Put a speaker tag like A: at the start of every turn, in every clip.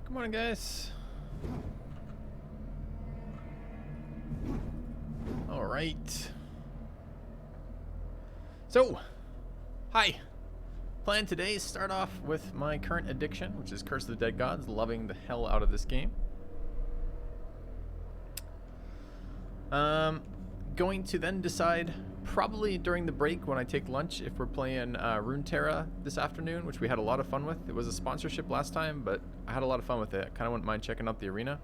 A: Good morning, guys. All right. So, hi. Plan today is start off with my current addiction, which is Curse of the Dead Gods. Loving the hell out of this game. Going to then decide, probably during the break when I take lunch, if we're playing Runeterra this afternoon, which we had a lot of fun with. It was a sponsorship last time, but I had a lot of fun with it. I kind of wouldn't mind checking out the arena.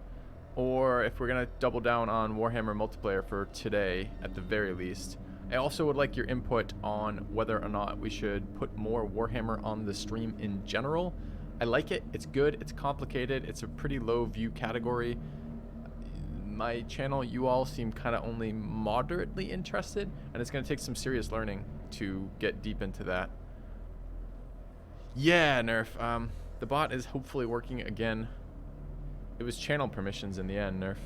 A: Or if we're going to double down on Warhammer multiplayer for today, at the very least. I also would like your input on whether or not we should put more Warhammer on the stream in general. I like it. It's good. It's complicated. It's a pretty low view category. My channel, you all seem kind of only moderately interested, and it's going to take some serious learning to get deep into that. Yeah, Nerf. The bot is hopefully working again. It was channel permissions in the end, Nerf.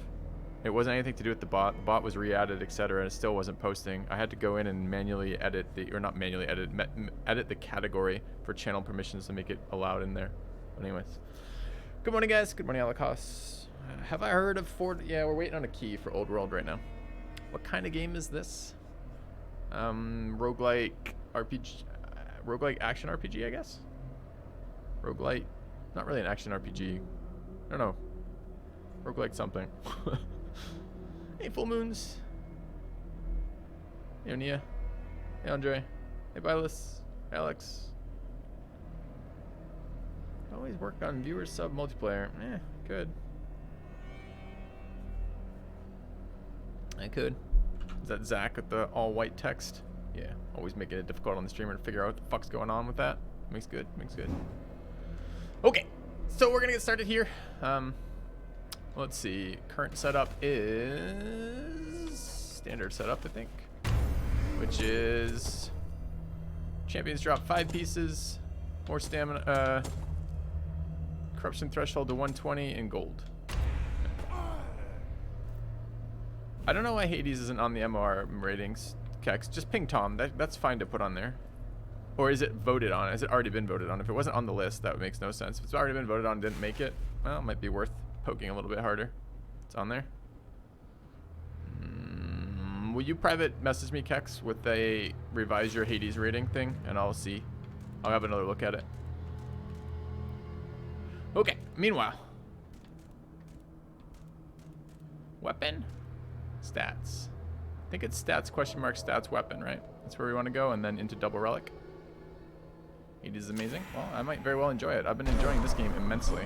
A: It wasn't anything to do with the bot. The bot was re-added, etc., and it still wasn't posting. I had to go in and manually edit the, or not manually edit, edit the category for channel permissions to make it allowed in there. But anyways, good morning, guys. Good morning, Alakos. Have I heard of Ford? Yeah, we're waiting on a key for Old World right now. What kind of game is this? Roguelike RPG, roguelike action RPG, I guess. Roguelite, not really an action RPG. I don't know. Roguelike something. Hey, Full Moons. Hey, Onia. Hey, Andre. Hey, Bylus. Alex. Always work on viewer sub multiplayer. Good. I could. Is that Zach with the all white text? Yeah, always making it difficult on the streamer to figure out what the fuck's going on with that. Makes good, makes good. Okay, so we're gonna get started here. Let's see, current setup is standard setup, I think, which is champions drop 5 pieces, more stamina, corruption threshold to 120, and gold. I don't know why Hades isn't on the MR ratings, Kex. Just ping Tom. That's fine to put on there. Or is it voted on? Has it already been voted on? If it wasn't on the list, that makes no sense. If it's already been voted on and didn't make it, well, it might be worth poking a little bit harder. It's on there. Will you private message me, Kex, with a revise your Hades rating thing, and I'll see. I'll have another look at it. Okay, meanwhile. Weapon? Stats. I think it's stats, question mark, stats, weapon, right? That's where we want to go, and then into double relic. It is amazing. Well, I might very well enjoy it. I've been enjoying this game immensely.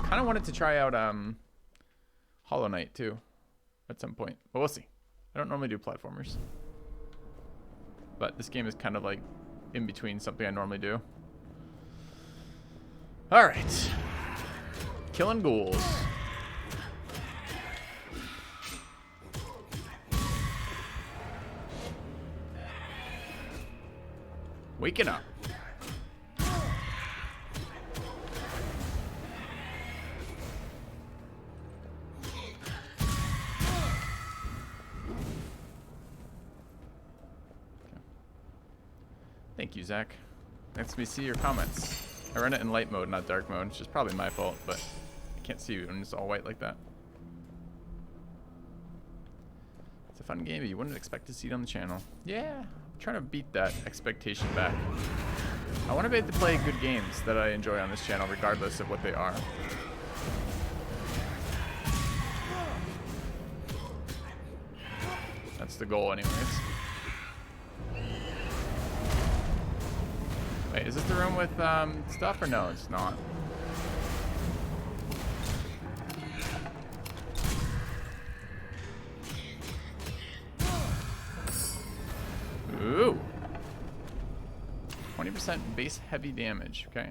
A: Kind of wanted to try out Hollow Knight too at some point, but we'll see. I don't normally do platformers, but this game is kind of like in between something I normally do. All right, killing ghouls. Waking up. Thank you, Zach. Lets me see your comments. I run it in light mode, not dark mode, which is probably my fault, but I can't see you when it's all white like that. It's a fun game, but you wouldn't expect to see it on the channel. Yeah, I'm trying to beat that expectation back. I want to be able to play good games that I enjoy on this channel, regardless of what they are. That's the goal anyways. Wait, is this the room with stuff or no? It's not. Ooh. 20% base heavy damage, okay.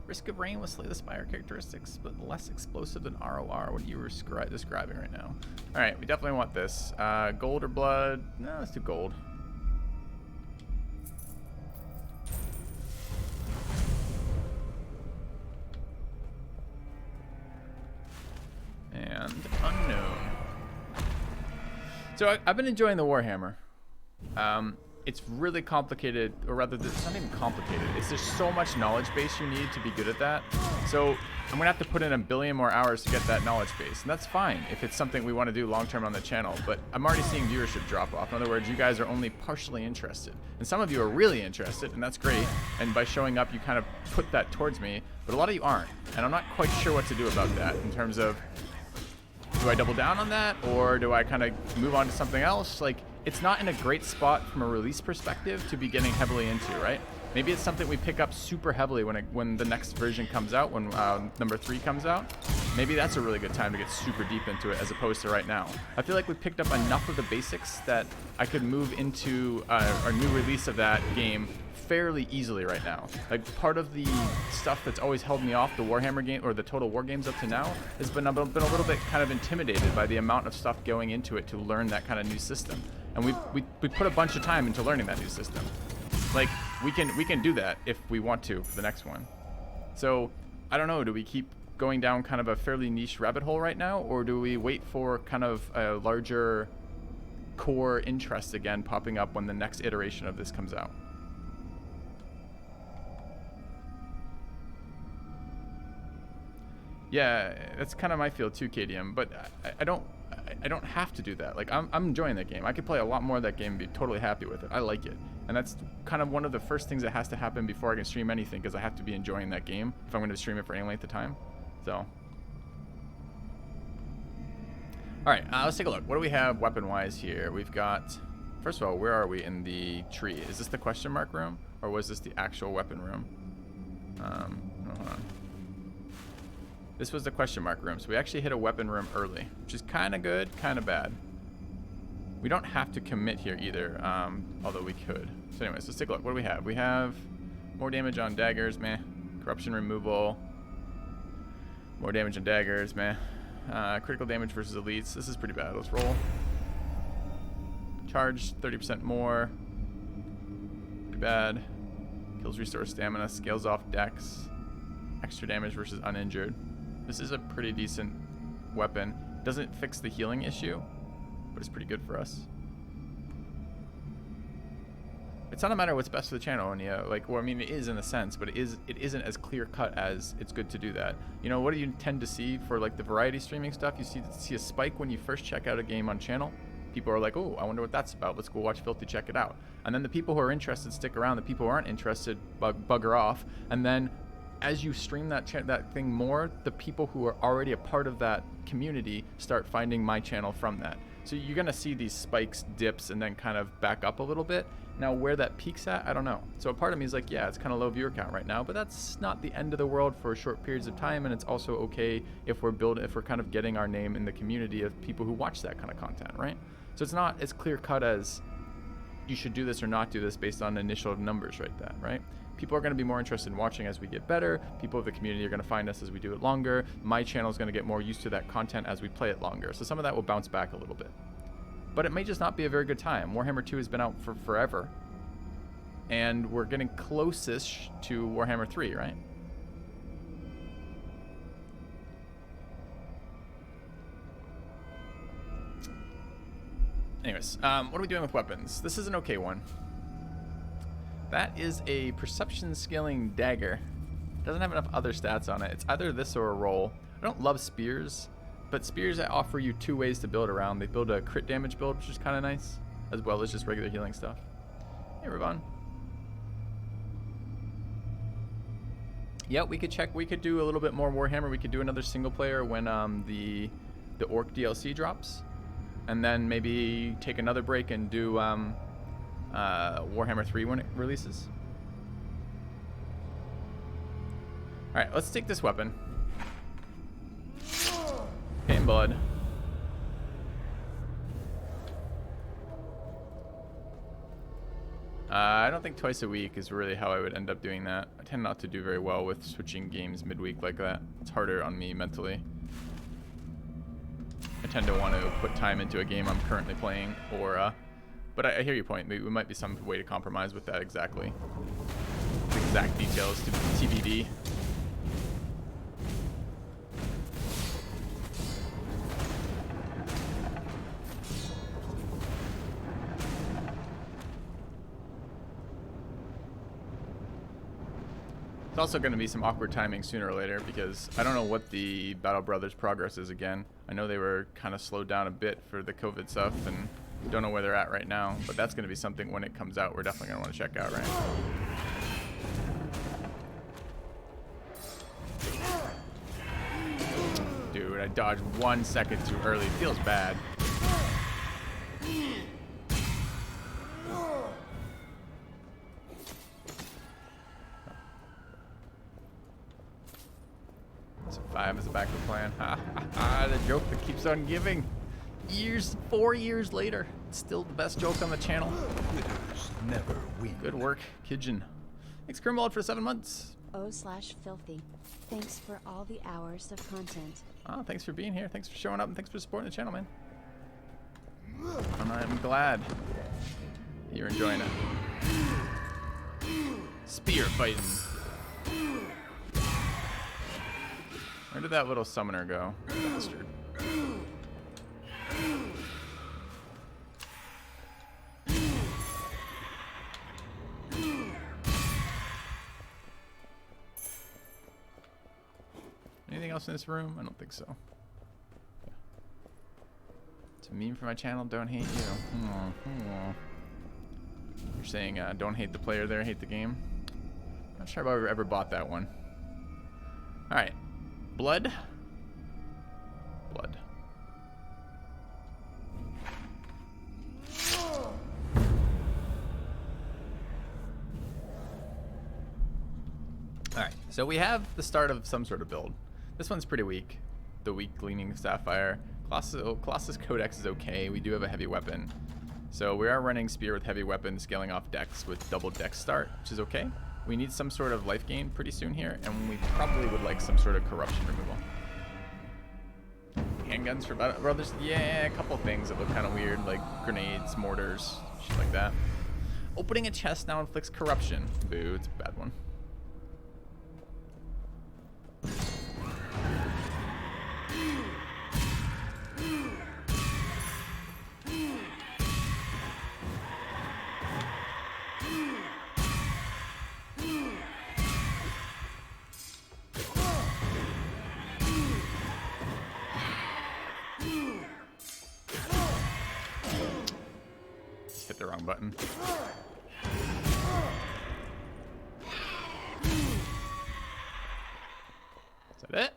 A: Risk of rain will slay the spire characteristics, but less explosive than ROR. What are you describing right now? Alright, we definitely want this. Gold or blood? No, let's do gold. And unknown. So I've been enjoying the Warhammer. it's really complicated, or rather, it's not even complicated. It's just so much knowledge base you need to be good at that. So I'm gonna have to put in a billion more hours to get that knowledge base, and that's fine if it's something we want to do long term on the channel. But I'm already seeing viewership drop off. In other words, you guys are only partially interested, and some of you are really interested, and that's great. And by showing up, you kind of put that towards me. But a lot of you aren't, and I'm not quite sure what to do about that in terms of, do I double down on that, or do I kind of move on to something else? Like, it's not in a great spot from a release perspective to be getting heavily into, right? Maybe it's something we pick up super heavily when the next version comes out, when number 3 comes out. Maybe that's a really good time to get super deep into it as opposed to right now. I feel like we picked up enough of the basics that I could move into a new release of that game fairly easily right now. Like, part of the stuff that's always held me off the Warhammer game, or the Total War games up to now, has been a little bit kind of intimidated by the amount of stuff going into it to learn that kind of new system. And we put a bunch of time into learning that new system. Like, we can do that if we want to for the next one. So I don't know, do we keep going down kind of a fairly niche rabbit hole right now, or do we wait for kind of a larger core interest again popping up when the next iteration of this comes out? Yeah, that's kind of my feel too, KDM, but I don't have to do that. Like, I'm enjoying that game. I could play a lot more of that game and be totally happy with it. I like it. And that's kind of one of the first things that has to happen before I can stream anything, because I have to be enjoying that game if I'm going to stream it for any length of time. So, all right, let's take a look. What do we have weapon-wise here? We've got, first of all, where are we in the tree? Is this the question mark room, or was this the actual weapon room? Hold on. This was the question mark room, so we actually hit a weapon room early, which is kind of good, kind of bad. We don't have to commit here either, although we could. So anyways, let's take a look. What do we have? We have more damage on daggers, meh. Corruption removal. More damage on daggers, meh. Critical damage versus elites. This is pretty bad. Let's roll. Charge 30% more. Pretty bad. Kills restore stamina. Scales off dex. Extra damage versus uninjured. This is a pretty decent weapon. Doesn't fix the healing issue, but it's pretty good for us. It's not a matter of what's best for the channel, and yeah, like, well, I mean, it is in a sense, but it isn't as clear cut as it's good to do that. You know, what do you tend to see for like the variety streaming stuff? You see a spike when you first check out a game on channel. People are like, oh, I wonder what that's about. Let's go watch Filthy, check it out. And then the people who are interested stick around. The people who aren't interested bugger off. And then as you stream that thing more, the people who are already a part of that community start finding my channel from that. So you're gonna see these spikes, dips, and then kind of back up a little bit. Now where that peaks at, I don't know. So a part of me is like, yeah, it's kind of low viewer count right now, but that's not the end of the world for short periods of time, and it's also okay if we're kind of getting our name in the community of people who watch that kind of content, right? So it's not as clear cut as you should do this or not do this based on initial numbers right there, right? People are going to be more interested in watching as we get better. People of the community are going to find us as we do it longer. My channel is going to get more used to that content as we play it longer. So some of that will bounce back a little bit. But it may just not be a very good time. Warhammer 2 has been out for forever. And we're getting closest to Warhammer 3, right? Anyways, what are we doing with weapons? This is an okay one. That is a perception scaling dagger. Doesn't have enough other stats on it. It's either this or a roll. I don't love spears, but spears that offer you 2 ways to build around. They build a crit damage build, which is kind of nice, as well as just regular healing stuff. Hey, Ravon. Yeah, we could check. We could do a little bit more Warhammer. We could do another single player when the Orc DLC drops, and then maybe take another break and do Warhammer 3 when it releases. All right, let's take this weapon. Pain blood. I don't think twice a week is really how I would end up doing that. I tend not to do very well with switching games midweek like that. It's harder on me mentally. I tend to want to put time into a game I'm currently playing, or but I hear your point. Maybe it might be some way to compromise with that exactly. The exact details to TBD. It's also going to be some awkward timing sooner or later because I don't know what the Battle Brothers progress is again. I know they were kind of slowed down a bit for the COVID stuff and don't know where they're at right now, but that's going to be something when it comes out we're definitely going to want to check out, right? Dude, I dodged 1 second too early. It feels bad. So 5 is a backup plan. Ha ha ha, the joke that keeps on giving. 4 years later, it's still the best joke on the channel.
B: Winners never win.
A: Good work, Kijin. Thanks, Grimwald, for 7 months.
C: /filthy. Thanks for all the hours of content.
A: Oh, thanks for being here. Thanks for showing up, and thanks for supporting the channel, man. And I'm glad you're enjoying it. Spear fighting. Where did that little summoner go? Bastard. Anything else in this room? I don't think so. Yeah. It's a meme for my channel. Don't hate you. You're saying don't hate the player there, hate the game. Not sure if I've ever bought that one. All right, blood. Blood. All right, so we have the start of some sort of build. This one's pretty weak. The weak Gleaming Sapphire. Colossus Codex is okay. We do have a heavy weapon. So we are running Spear with heavy weapon, scaling off Dex with double Dex start, which is okay. We need some sort of life gain pretty soon here, and we probably would like some sort of corruption removal. Handguns for Battle Brothers? Yeah, a couple things that look kind of weird, like grenades, mortars, shit like that. Opening a chest now inflicts corruption. Boo, it's a bad one. Hit the wrong button. Is that it?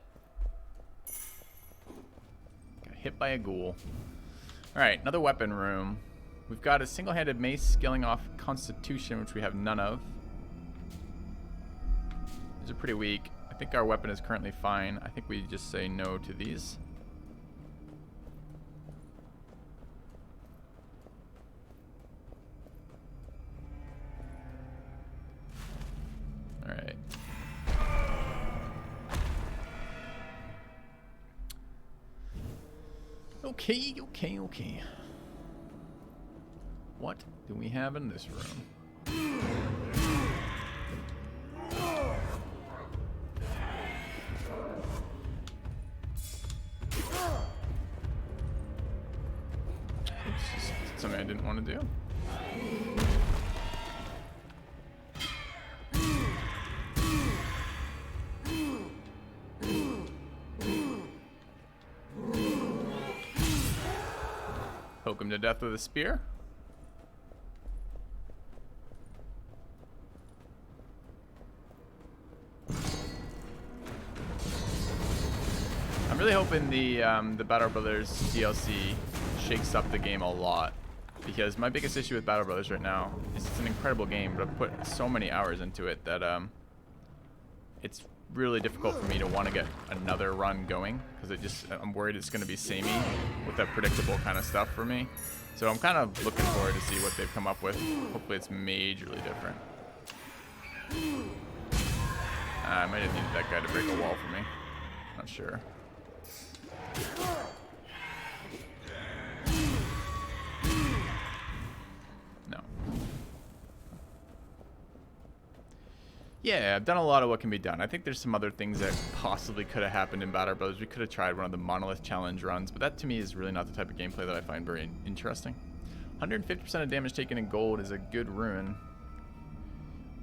A: Got hit by a ghoul. Alright, another weapon room. We've got a single-handed mace scaling off Constitution, which we have none of. These are pretty weak. I think our weapon is currently fine. I think we just say no to these. Alright. Okay. What do we have in this room? Oops, something I didn't want to do. Poke him to death with a spear. I'm really hoping the Battle Brothers DLC shakes up the game a lot, because my biggest issue with Battle Brothers right now is it's an incredible game, but I've put so many hours into it that it's really difficult for me to want to get another run going, because I'm worried it's going to be samey with that predictable kind of stuff for me. So I'm kind of looking forward to see what they've come up with. Hopefully it's majorly different. I might have needed that guy to break a wall for me. Not sure. No. Yeah, I've done a lot of what can be done. I think there's some other things that possibly could have happened in Battle Brothers. We could have tried one of the Monolith Challenge runs, but that to me is really not the type of gameplay that I find very interesting. 150% of damage taken in gold is a good ruin.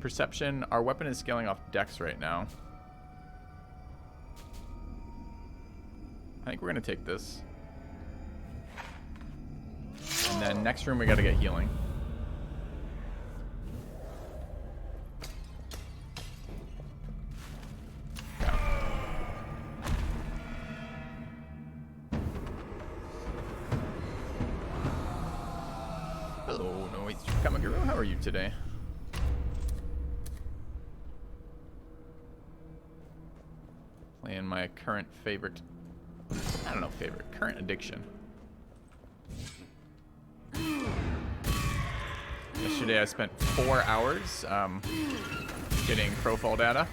A: Perception. Our weapon is scaling off dex right now. I think we're going to take this. And then next room we got to get healing. Hello, no wait, Kamaguru, how are you today? Playing my current favorite, I don't know, current addiction. Yesterday I spent 4 hours getting Crowfall data.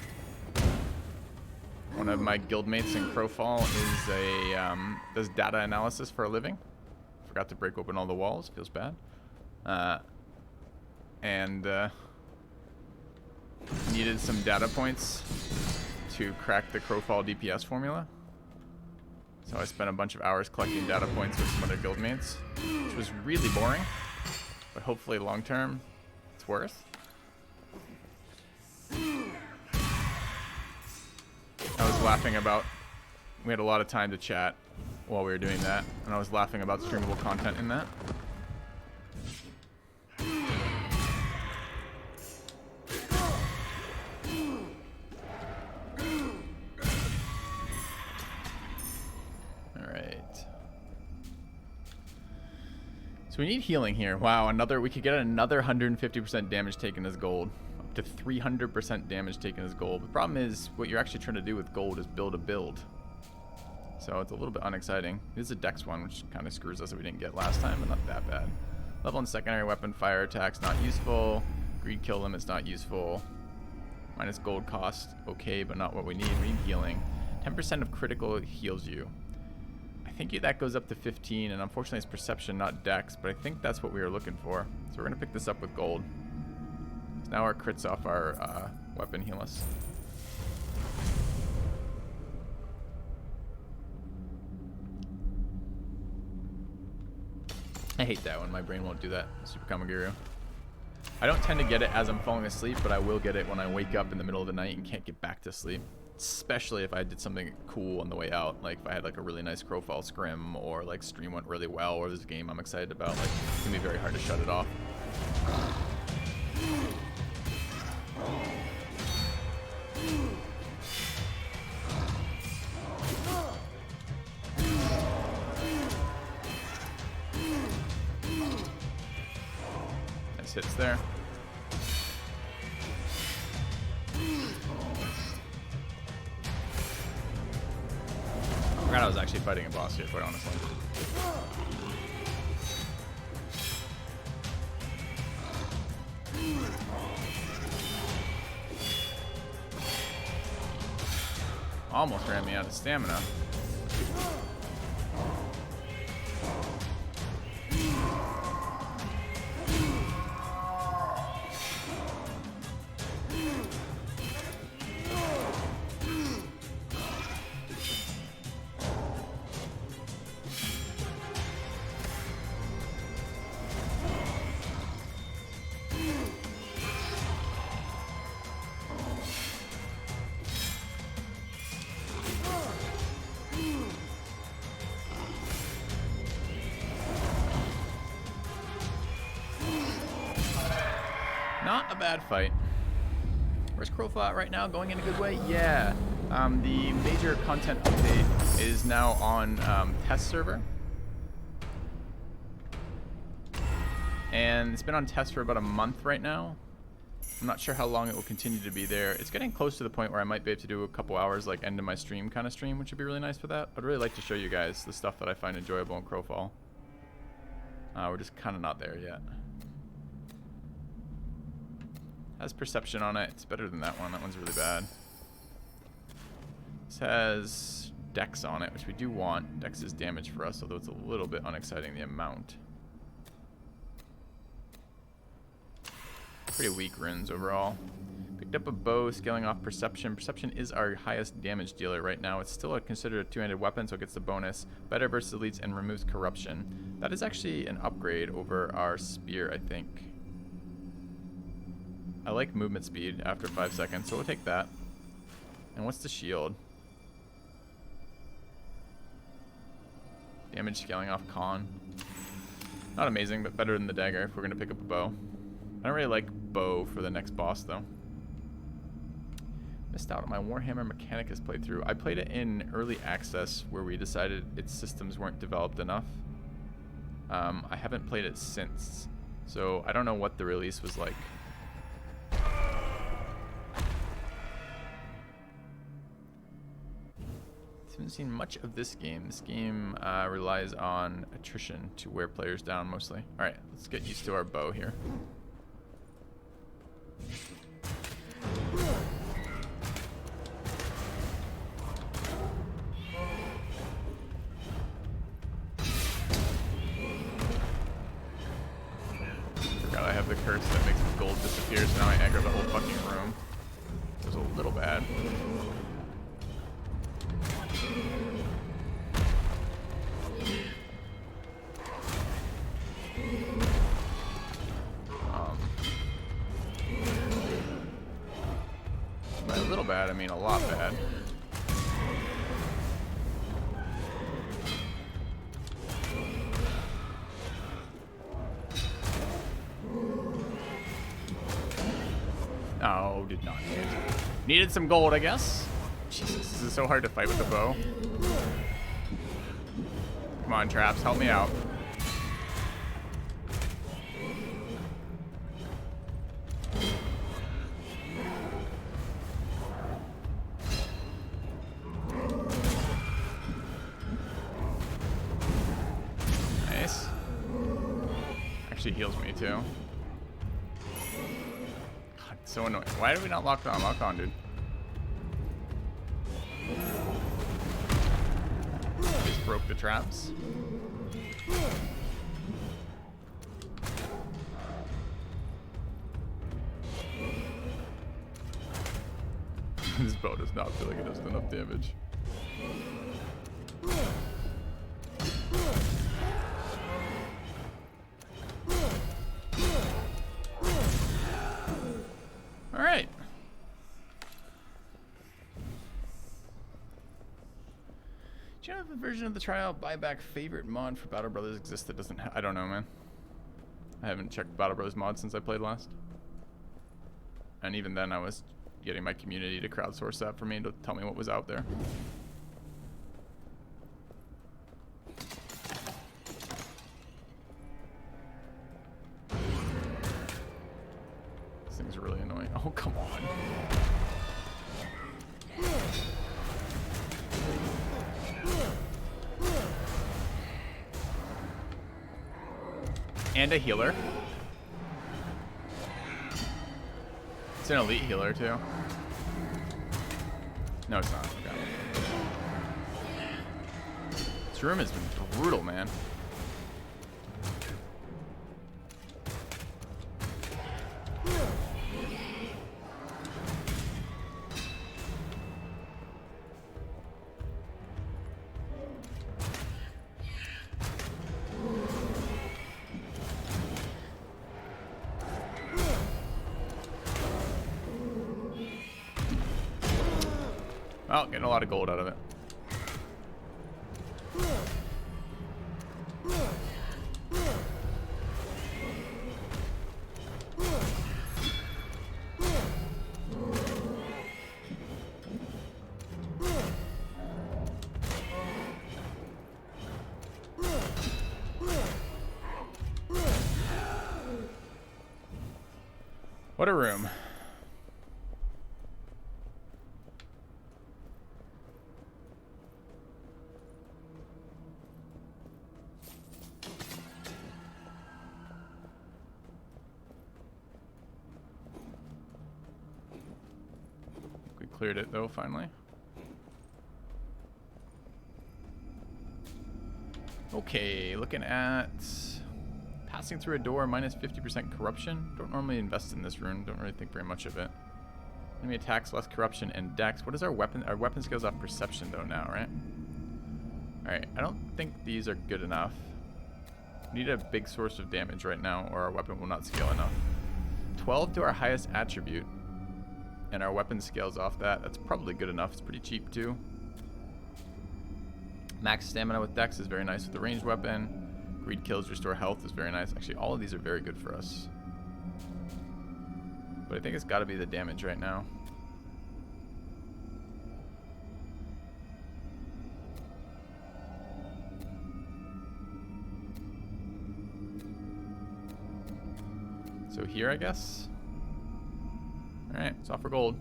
A: One of my guildmates in Crowfall is does data analysis for a living. Forgot to break open all the walls, feels bad. Needed some data points to crack the Crowfall DPS formula. So I spent a bunch of hours collecting data points with some other guildmates, which was really boring, but hopefully long term it's worth. I was laughing about, we had a lot of time to chat while we were doing that, and I was laughing about streamable content in that. So we need healing here. Wow, we could get another 150% damage taken as gold. Up to 300% damage taken as gold. The problem is, what you're actually trying to do with gold is build a build. So it's a little bit unexciting. This is a dex one, which kind of screws us that we didn't get last time, but not that bad. Level and secondary weapon fire attacks, not useful. Greed kill limit's not useful. Minus gold cost, okay, but not what we need. We need healing. 10% of critical heals you. I think that goes up to 15, and unfortunately it's perception, not dex, but I think that's what we were looking for. So we're going to pick this up with gold. So now our crits off our weapon heal us. I hate that when my brain won't do that. Super Kamaguru. I don't tend to get it as I'm falling asleep, but I will get it when I wake up in the middle of the night and can't get back to sleep. Especially if I did something cool on the way out, like if I had like a really nice Crowfall scrim, or like stream went really well, or there's a game I'm excited about. Like, it's gonna be very hard to shut it off. Nice hits there. I forgot I was actually fighting a boss here, quite honestly. Almost ran me out of stamina. Not a bad fight. Where's Crowfall at right now? Going in a good way? Yeah. The major content update is now on test server. And it's been on test for about a month right now. I'm not sure how long it will continue to be there. It's getting close to the point where I might be able to do a couple hours like end of my stream kind of stream, which would be really nice for that. I'd really like to show you guys the stuff that I find enjoyable in Crowfall. We're just kind of not there yet. Has perception on it. It's better than that one. That one's really bad. This has dex on it, which we do want. Dex is damage for us, although it's a little bit unexciting the amount. Pretty weak runes overall. Picked up a bow, scaling off perception. Perception is our highest damage dealer right now. It's still considered a two-handed weapon, so it gets the bonus. Better versus elites and removes corruption. That is actually an upgrade over our spear, I think. I like movement speed after 5 seconds, so we'll take that. And what's the shield? Damage scaling off con. Not amazing, but better than the dagger if we're going to pick up a bow. I don't really like bow for the next boss, though. Missed out on my Warhammer Mechanicus playthrough. I played it in early access where we decided its systems weren't developed enough. I haven't played it since, so I don't know what the release was like. Haven't seen much of this game. This game relies on attrition to wear players down mostly. Alright, let's get used to our bow here. Forgot I have the curse that makes gold disappear, so now I aggro the whole fucking room. It was a little bad. By a little bad, I mean a lot bad. Oh, did not hit. Needed some gold, I guess. Jesus, this is so hard to fight with the bow. Come on, traps, help me out. Nice. Actually heals me too. God, it's so annoying. Why did we not lock on? Lock on, dude. Just broke the traps. This bow does not feel like it does enough damage. Alright. Do you know if a version of the trial buyback favorite mod for Battle Brothers exists that doesn't I don't know, man. I haven't checked Battle Brothers mod since I played last. And even then I was getting my community to crowdsource that for me to tell me what was out there. This thing's really annoying. Oh, come on. And a healer. It's an elite healer too. No, it's not. Okay. This room has been brutal, man. Oh, getting a lot of gold out of it. What a room. We cleared it though, finally. Okay, looking at passing through a door, minus 50% corruption. Don't normally invest in this rune. Don't really think very much of it. Enemy attacks, less corruption, and dex. What is our weapon? Our weapon scales off perception though now, right? Alright, I don't think these are good enough. We need a big source of damage right now or our weapon will not scale enough. 12 to our highest attribute. And our weapon scales off that. That's probably good enough. It's pretty cheap too. Max stamina with Dex is very nice with the ranged weapon. Greed kills, restore health is very nice. Actually, all of these are very good for us. But I think it's got to be the damage right now. So here, I guess. All right, it's off for gold.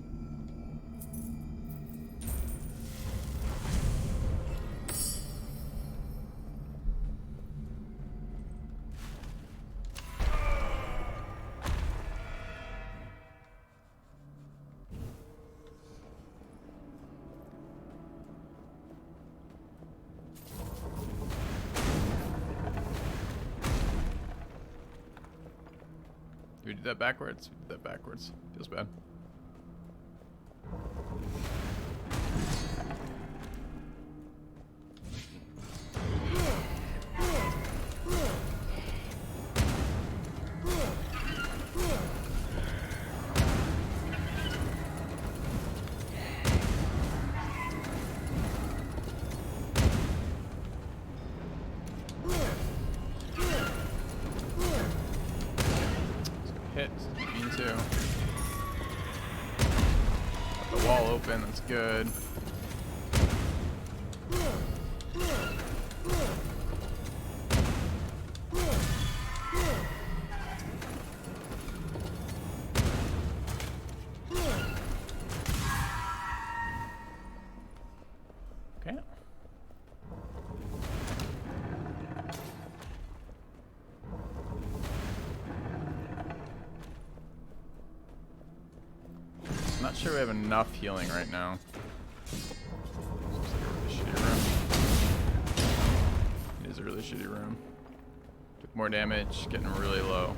A: Do we do that backwards? We did that backwards. Feels bad. Hit. Mean too. Got the wall open. That's good. Okay. I'm not sure we have enough healing right now. This looks like a really shitty room. It is a really shitty room. Took more damage, getting really low.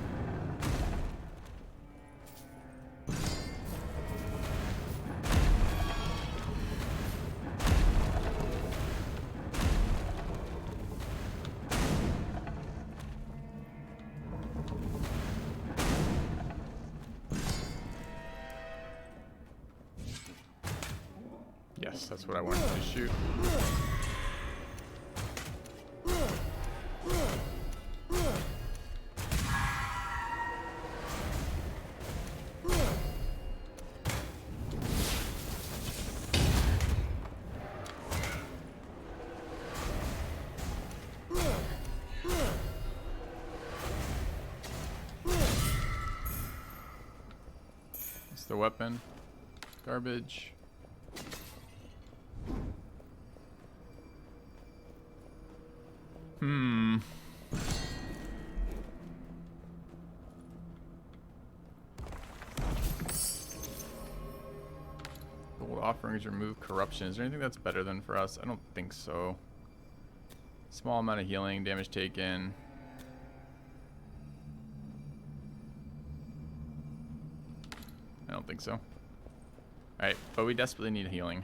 A: Yes, that's what I wanted to shoot. It's the weapon. Garbage. Gold offerings remove corruption. Is there anything that's better than for us? I don't think so. Small amount of healing, damage taken. I don't think so. Alright, but we desperately need healing.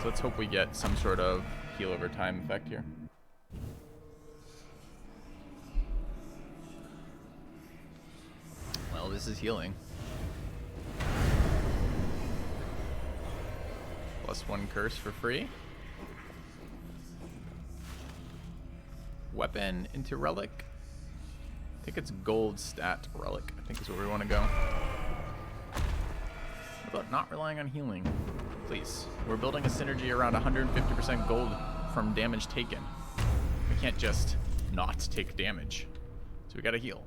A: So let's hope we get some sort of heal over time effect here. Well, this is healing. +1 curse for free. Weapon into relic. I think it's gold stat relic. I think is where we want to go. What about not relying on healing? Please. We're building a synergy around 150% gold from damage taken. We can't just not take damage. So we gotta heal.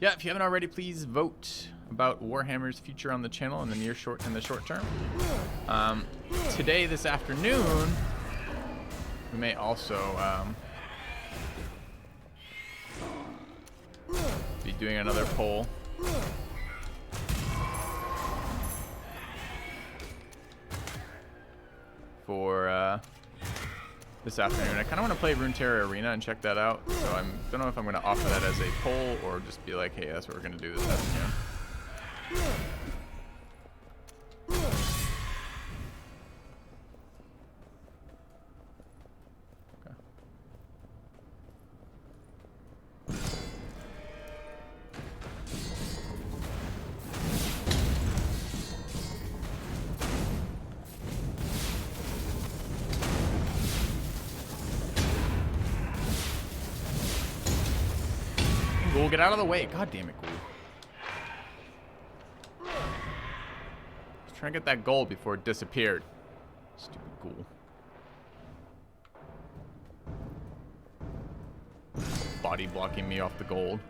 A: Yeah, if you haven't already, please vote about Warhammer's future on the channel in the short term. Today, this afternoon, we may also be doing another poll. For this afternoon. I kind of want to play Runeterra Arena and check that out. So I don't know if I'm going to offer that as a poll or just be like, hey, that's what we're going to do this afternoon. Okay. get out of the way. God damn it, Ghoul. Trying to get that gold before it disappeared. Stupid Ghoul. Body blocking me off the gold.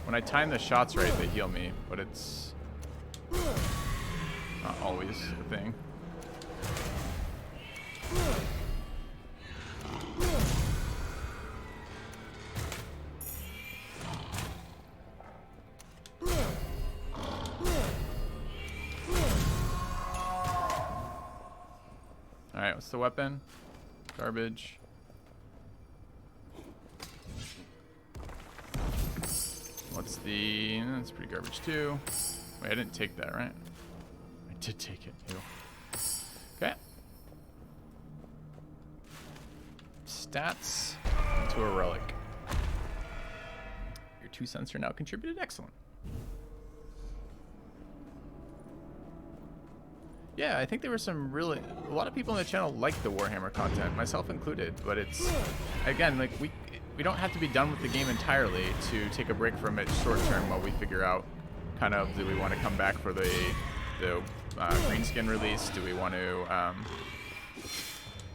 A: When I time the shots right, they heal me, but it's not always a thing. Alright, what's the weapon? Garbage. What's the... That's pretty garbage too. Wait, I didn't take that, right? I did take it. Ew. Okay. Stats into a relic. Your 2 cents are now contributed. Excellent. Yeah, I think there were some really... A lot of people on the channel like the Warhammer content, myself included. But it's... Again, like, we don't have to be done with the game entirely to take a break from it short term while we figure out kind of, do we want to come back for the green skin release? Do we want to,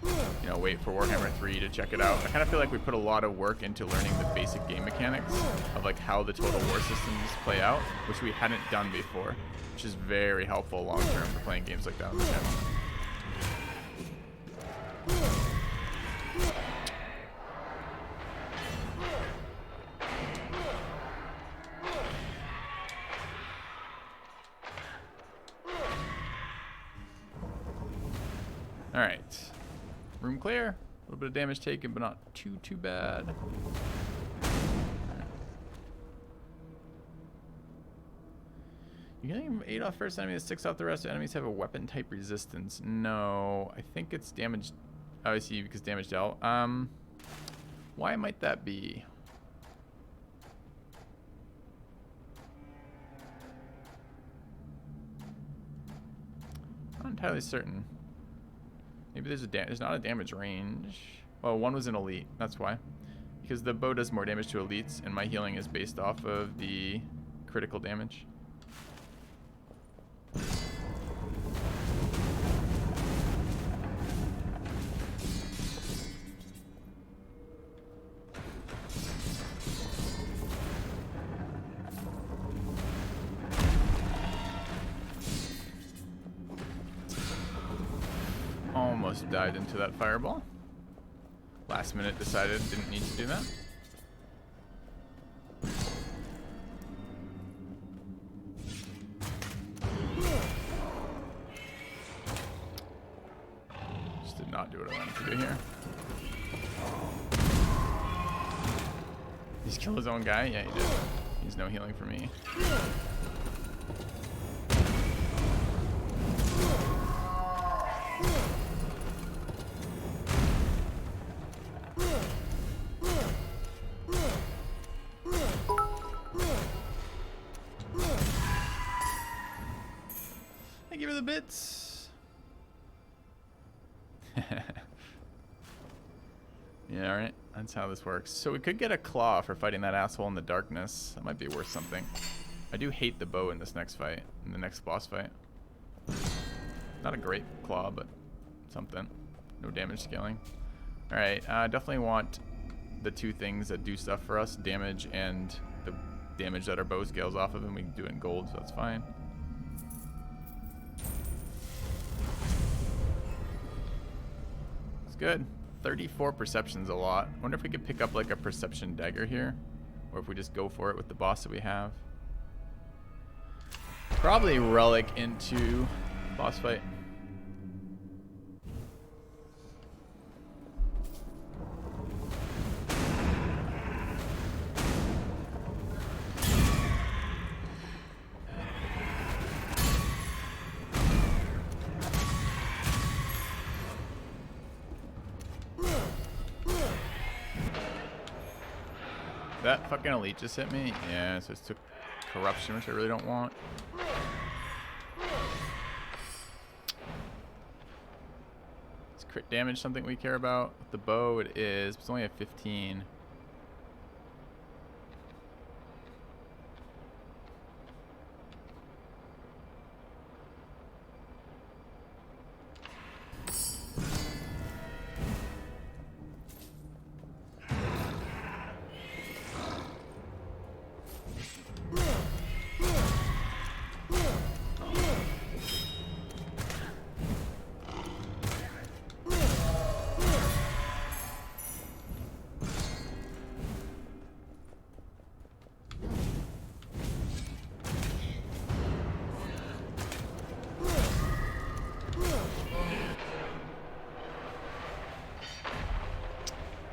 A: you know, wait for Warhammer 3 to check it out? I kind of feel like we put a lot of work into learning the basic game mechanics of like how the Total War systems play out, which we hadn't done before, which is very helpful long term for playing games like that on the channel. Alright. Room clear. A little bit of damage taken, but not too bad. You can 8 off first enemy, 6 off the rest of enemies have a weapon type resistance. No, I think it's damage. Oh, I see, because damage dealt. Why might that be? Not entirely certain. Maybe there's not a damage range. Well, one was an elite, that's why. Because the bow does more damage to elites, and my healing is based off of the critical damage. Almost died into that fireball. Last minute decided didn't need to do that. Just did not do what I wanted to do here. He's killed his own guy? Yeah, he did. He's no healing for me. Give her the bits. Yeah, alright. That's how this works. So we could get a claw for fighting that asshole in the darkness. That might be worth something. I do hate the bow in this next fight, in the next boss fight. Not a great claw, but something. No damage scaling. Alright, definitely want the 2 things that do stuff for us. Damage and the damage that our bow scales off of, and we can do it in gold, so that's fine. Good. 34 perception's a lot. Wonder if we could pick up like a perception dagger here, or if we just go for it with the boss that we have. Probably relic into boss fight. that fucking elite just hit me? Yeah, so it took corruption, which I really don't want. Is crit damage something we care about? With the bow, it is. It's only a 15.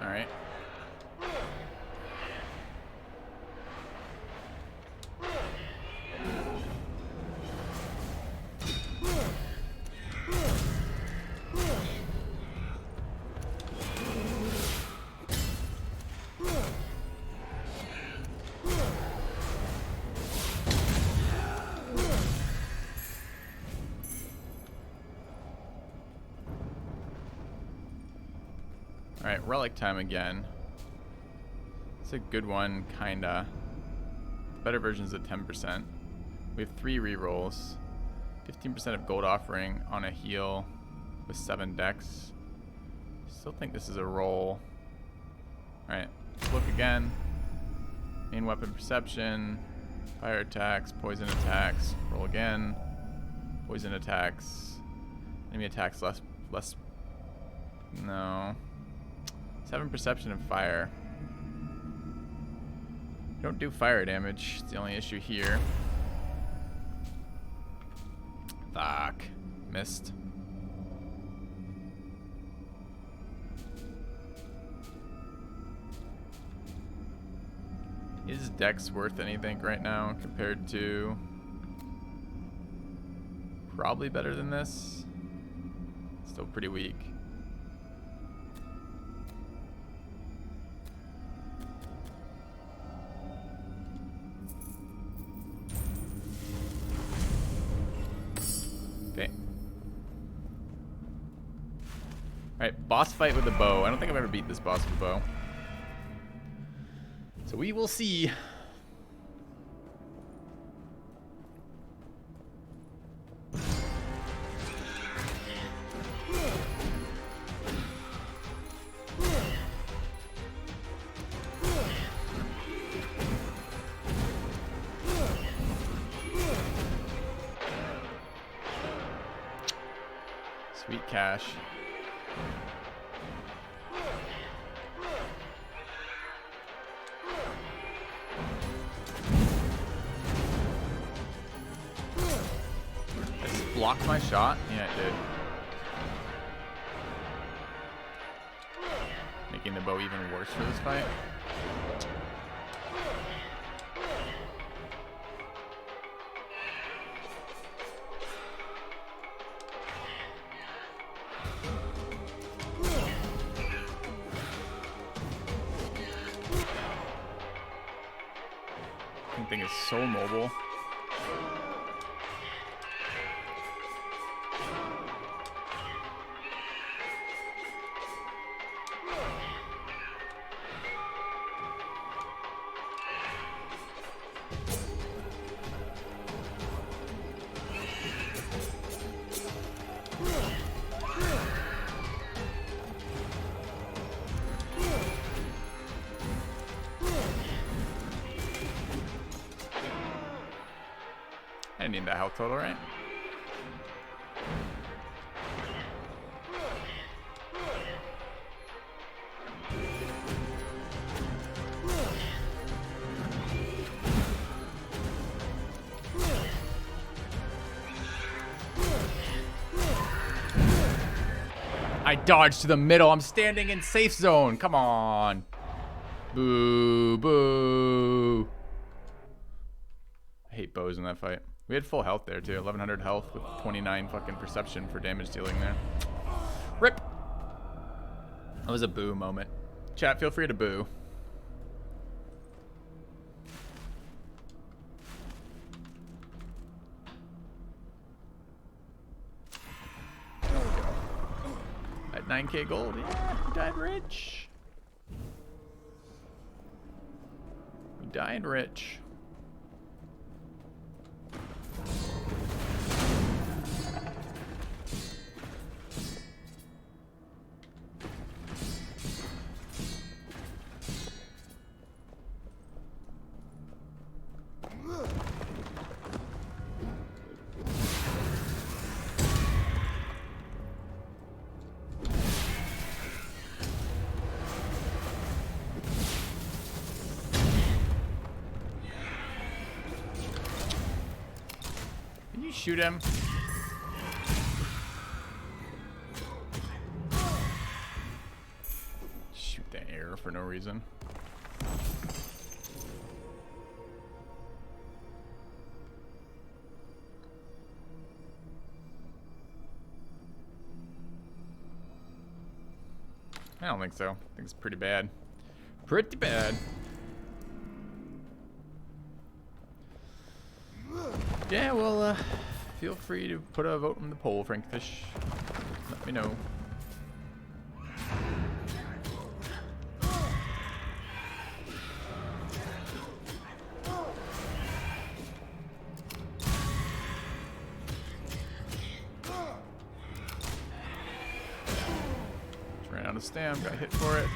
A: Alright. Alright, relic time again. It's a good one, kinda. Better version's at 10%. We have 3 rerolls. 15% of gold offering on a heal with 7 decks. Still think this is a roll. Alright, let's look again. Main weapon perception. Fire attacks, poison attacks. Roll again. Poison attacks. Enemy attacks less. No. 7 perception and fire. Don't do fire damage. It's the only issue here. Fuck. Missed. Is Dex worth anything right now compared to... Probably better than this. Still pretty weak. Okay. Alright, boss fight with a bow. I don't think I've ever beat this boss with a bow. So we will see. Sweet cash. Blocked my shot? Yeah, it did. Making the bow even worse for this fight. This thing is so mobile. I didn't need that health total, right? I dodged to the middle. I'm standing in safe zone. Come on. Boo, boo. I hate bows in that fight. We had full health there too. 1100 health with 29 fucking perception for damage dealing there. Rip. That was a boo moment. Chat, feel free to boo. 9k gold. Yeah, we died rich. We died rich. Can you shoot him? Shoot the air for no reason. I don't think so. I think it's pretty bad. Pretty bad. Yeah, well, feel free to put a vote in the poll, Frankfish. Let me know. Just ran out of stam, got hit for it.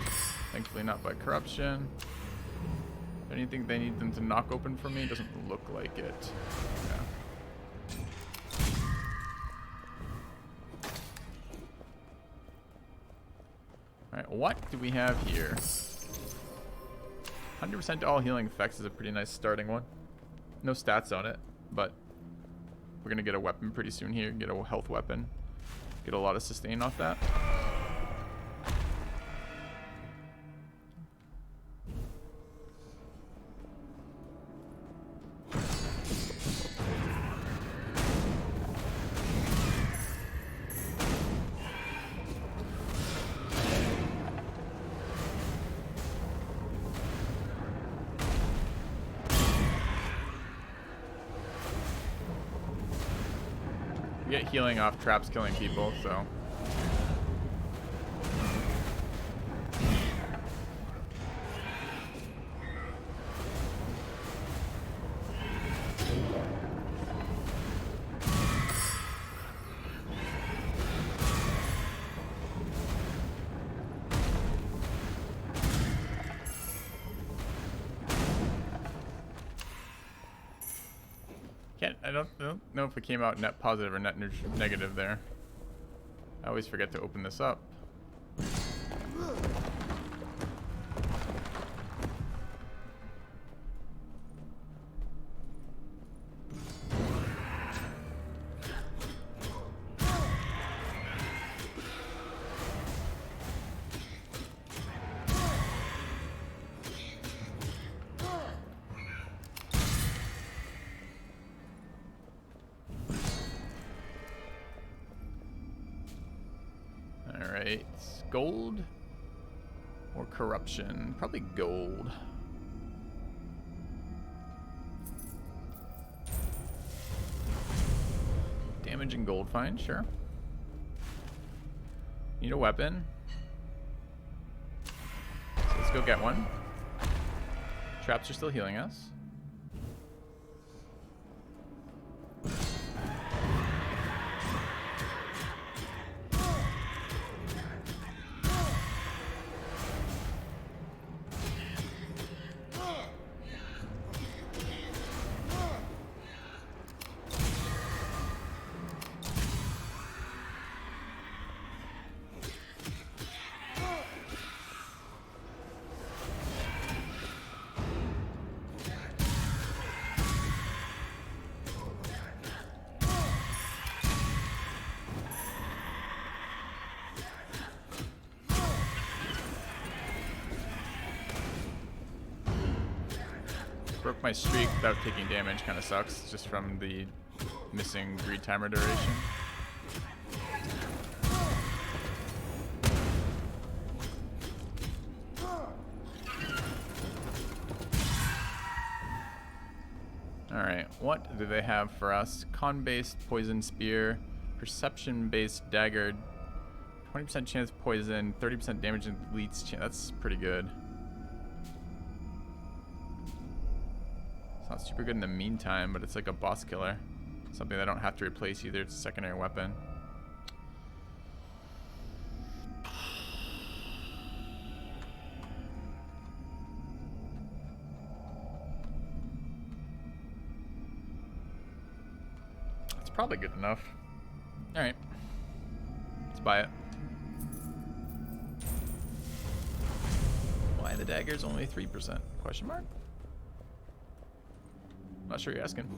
A: Thankfully not by corruption. Anything they need them to knock open for me? Doesn't look like it. Yeah. Alright, what do we have here? 100% to all healing effects is a pretty nice starting one. No stats on it, but we're gonna get a weapon pretty soon here. Get a health weapon. Get a lot of sustain off that. We get healing off traps killing people, so. I don't know if it came out net positive or net negative there. I always forget to open this up. Alright, gold or corruption? Probably gold. Damage and gold, fine, sure. Need a weapon. So let's go get one. Traps are still healing us. Broke my streak without taking damage, kind of sucks, just from the missing greed timer duration. Alright, what do they have for us? Con-based poison spear, perception-based dagger, 20% chance poison, 30% damage and leads chance. That's pretty good. It's not super good in the meantime, but it's like a boss killer. Something that I don't have to replace either. It's a secondary weapon. It's probably good enough. Alright. Let's buy it. Why the dagger's only 3%? Question mark? Not sure you're asking.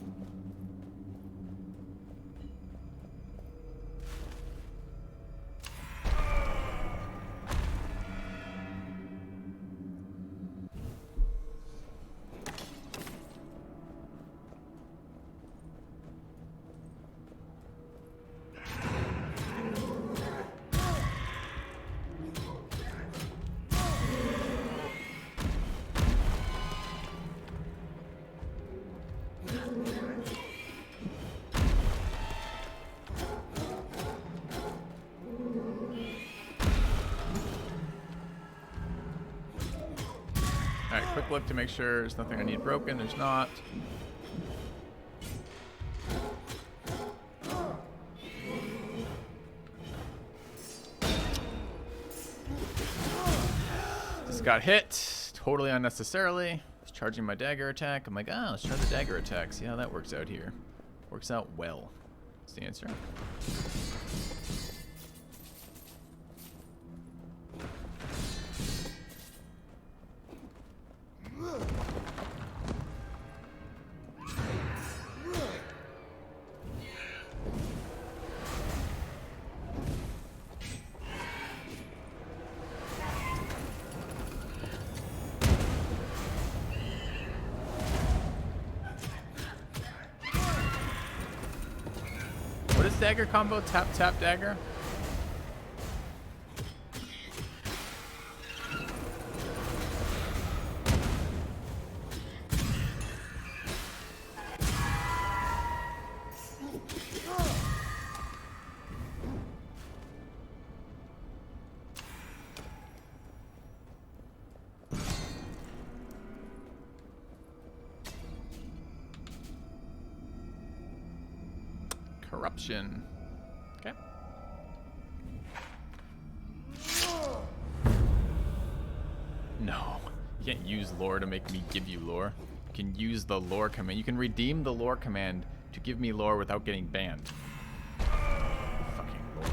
A: Alright, quick look to make sure there's nothing I need broken. There's not. Just got hit. Totally unnecessarily. I was charging my dagger attack. I'm like, ah, let's try the dagger attack. See how that works out here. Works out well. That's the answer. What is dagger combo? Tap, tap, dagger? Corruption. Okay. No. You can't use lore to make me give you lore. You can use the lore command. You can redeem the lore command to give me lore without getting banned. Fucking lore.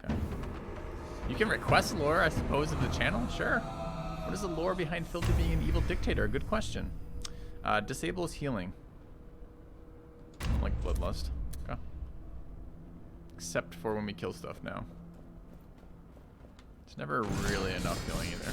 A: Okay. You can request lore, I suppose, of the channel? Sure. What is the lore behind Filthy being an evil dictator? Good question. Disables healing. Like bloodlust. Okay. Except for when we kill stuff now. It's never really enough healing either.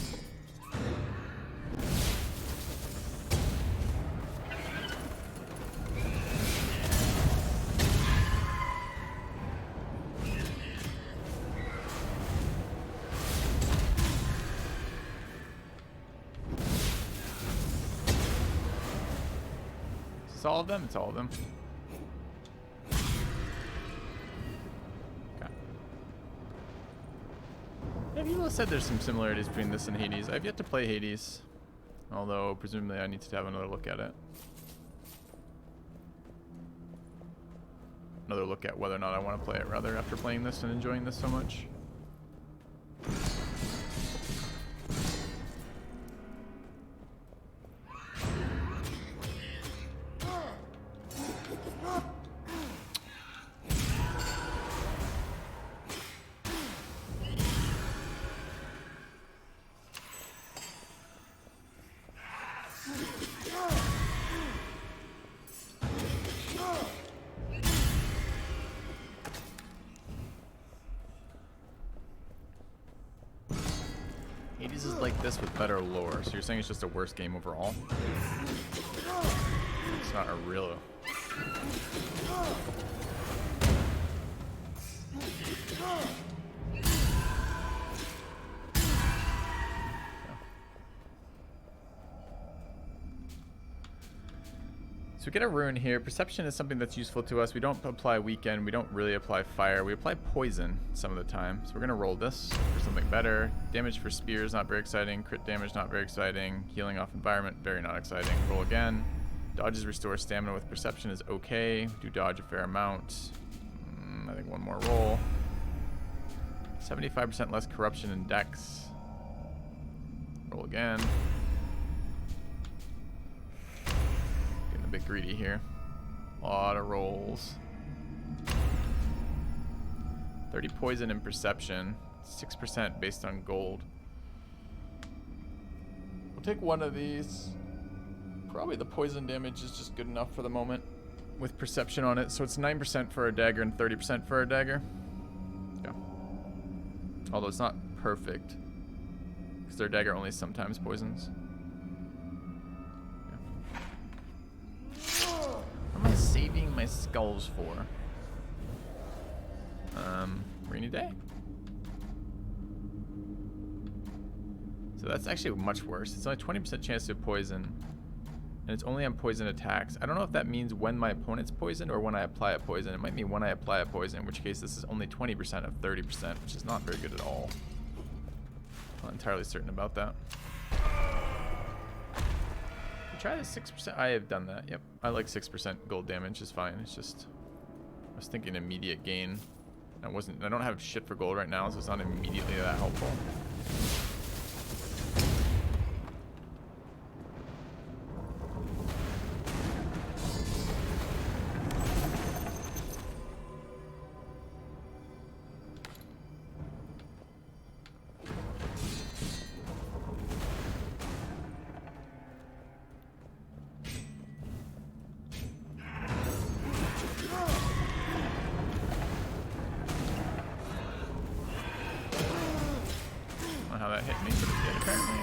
A: Is this all of them? It's all of them. Yeah, people have said there's some similarities between this and Hades. I've yet to play Hades, although presumably I need to have another look at it. Another look at whether or not I want to play it, rather, after playing this and enjoying this so much. Hades is like this with better lore, so you're saying it's just a worse game overall? It's not a real... So we get a rune here. Perception is something that's useful to us. We don't apply weaken. We don't really apply fire. We apply poison some of the time. So we're going to roll this for something better. Damage for spears, not very exciting. Crit damage, not very exciting. Healing off environment, very not exciting. Roll again. Dodges restore stamina with perception is okay. Do dodge a fair amount. I think one more roll. 75% less corruption in dex. Roll again. Getting a bit greedy here. A lot of rolls. 30 poison in perception. 6% based on gold. We'll take one of these. Probably the poison damage is just good enough for the moment with perception on it. So it's 9% for a dagger and 30% for a dagger. Yeah. Although it's not perfect. Because their dagger only sometimes poisons. Yeah. What am I saving my skulls for? Rainy day? So that's actually much worse. It's only 20% chance to poison. And it's only on poison attacks. I don't know if that means when my opponent's poisoned or when I apply a poison. It might mean when I apply a poison, in which case this is only 20% of 30%, which is not very good at all. I'm not entirely certain about that. Try the 6%. I have done that. Yep. I like 6% gold damage is fine. It's just I was thinking immediate gain. I don't have shit for gold right now, so it's not immediately that helpful. How that hit me, but it did apparently.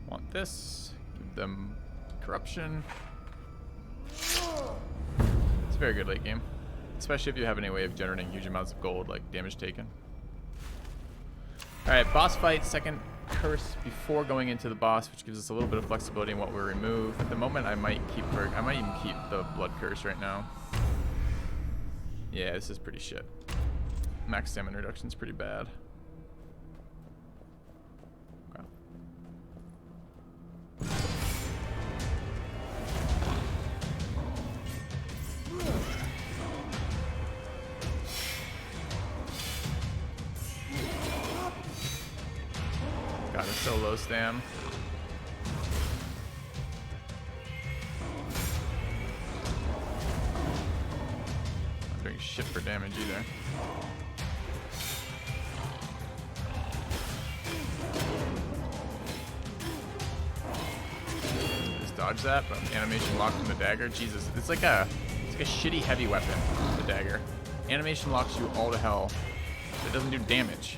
A: Want this. Give them corruption. It's a very good late game. Especially if you have any way of generating huge amounts of gold, like damage taken. Alright, boss fight, second curse before going into the boss, which gives us a little bit of flexibility in what we remove. At the moment I might even keep the blood curse right now. Yeah, this is pretty shit. Max stamina reduction is pretty bad. God, it's so low stam. Not doing shit for damage either. Just dodge that, but animation locked from the dagger. Jesus, it's like a shitty heavy weapon, the dagger. Animation locks you all to hell. It doesn't do damage.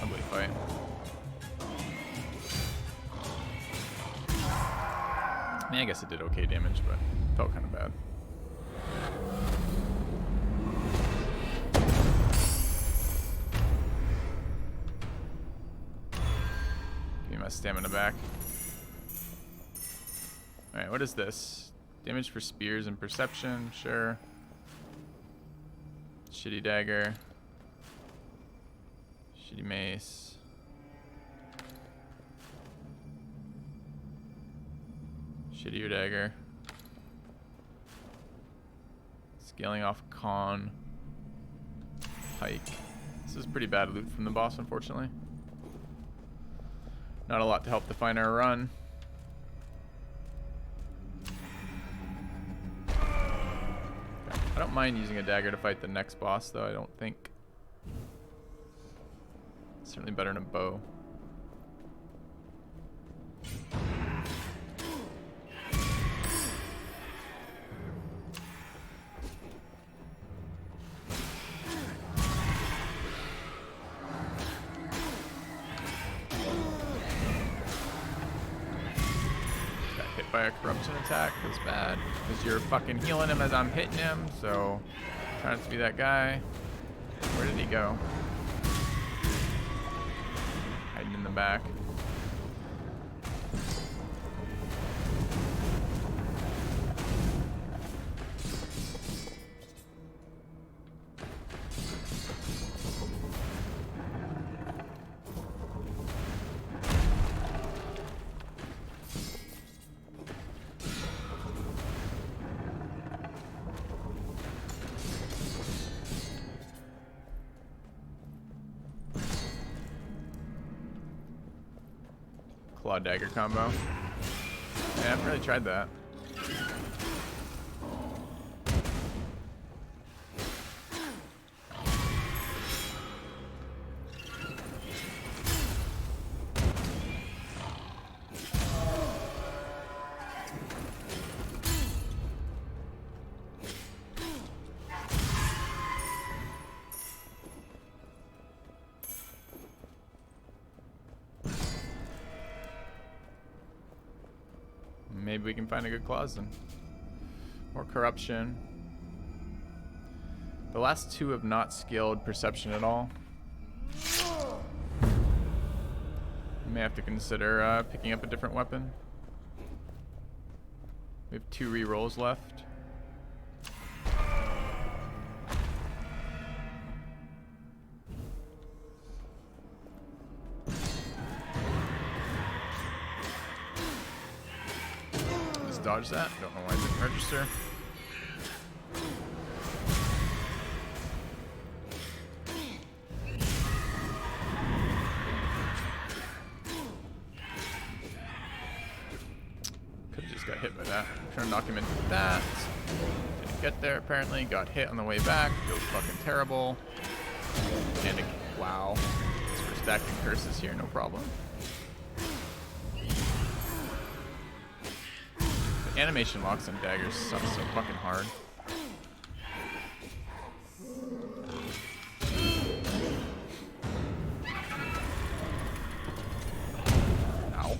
A: Ugly fight. I mean, I guess it did okay damage, but felt kind of bad. Stamina back. Alright, what is this? Damage for spears and perception, sure. Shitty dagger. Shitty mace. Shittier dagger. Scaling off con. Pike. This is pretty bad loot from the boss, unfortunately. Not a lot to help define our run. I don't mind using a dagger to fight the next boss, though, I don't think. Certainly better than a bow. By a corruption attack was bad because you're fucking healing him as I'm hitting him, so try not to be that guy. Where did he go? Hiding in the back. Claw dagger combo. Yeah, I haven't really tried that. Maybe we can find a good clause then. Or corruption. The last two have not scaled perception at all. We may have to consider picking up a different weapon. We have 2 rerolls left. Dodge that. Don't know why it didn't register. Could have just got hit by that. Trying to knock him into that. Didn't get there apparently. Got hit on the way back. Feels fucking terrible. And wow. We're stacking curses here, no problem. Animation locks and daggers suck so fucking hard. Ow.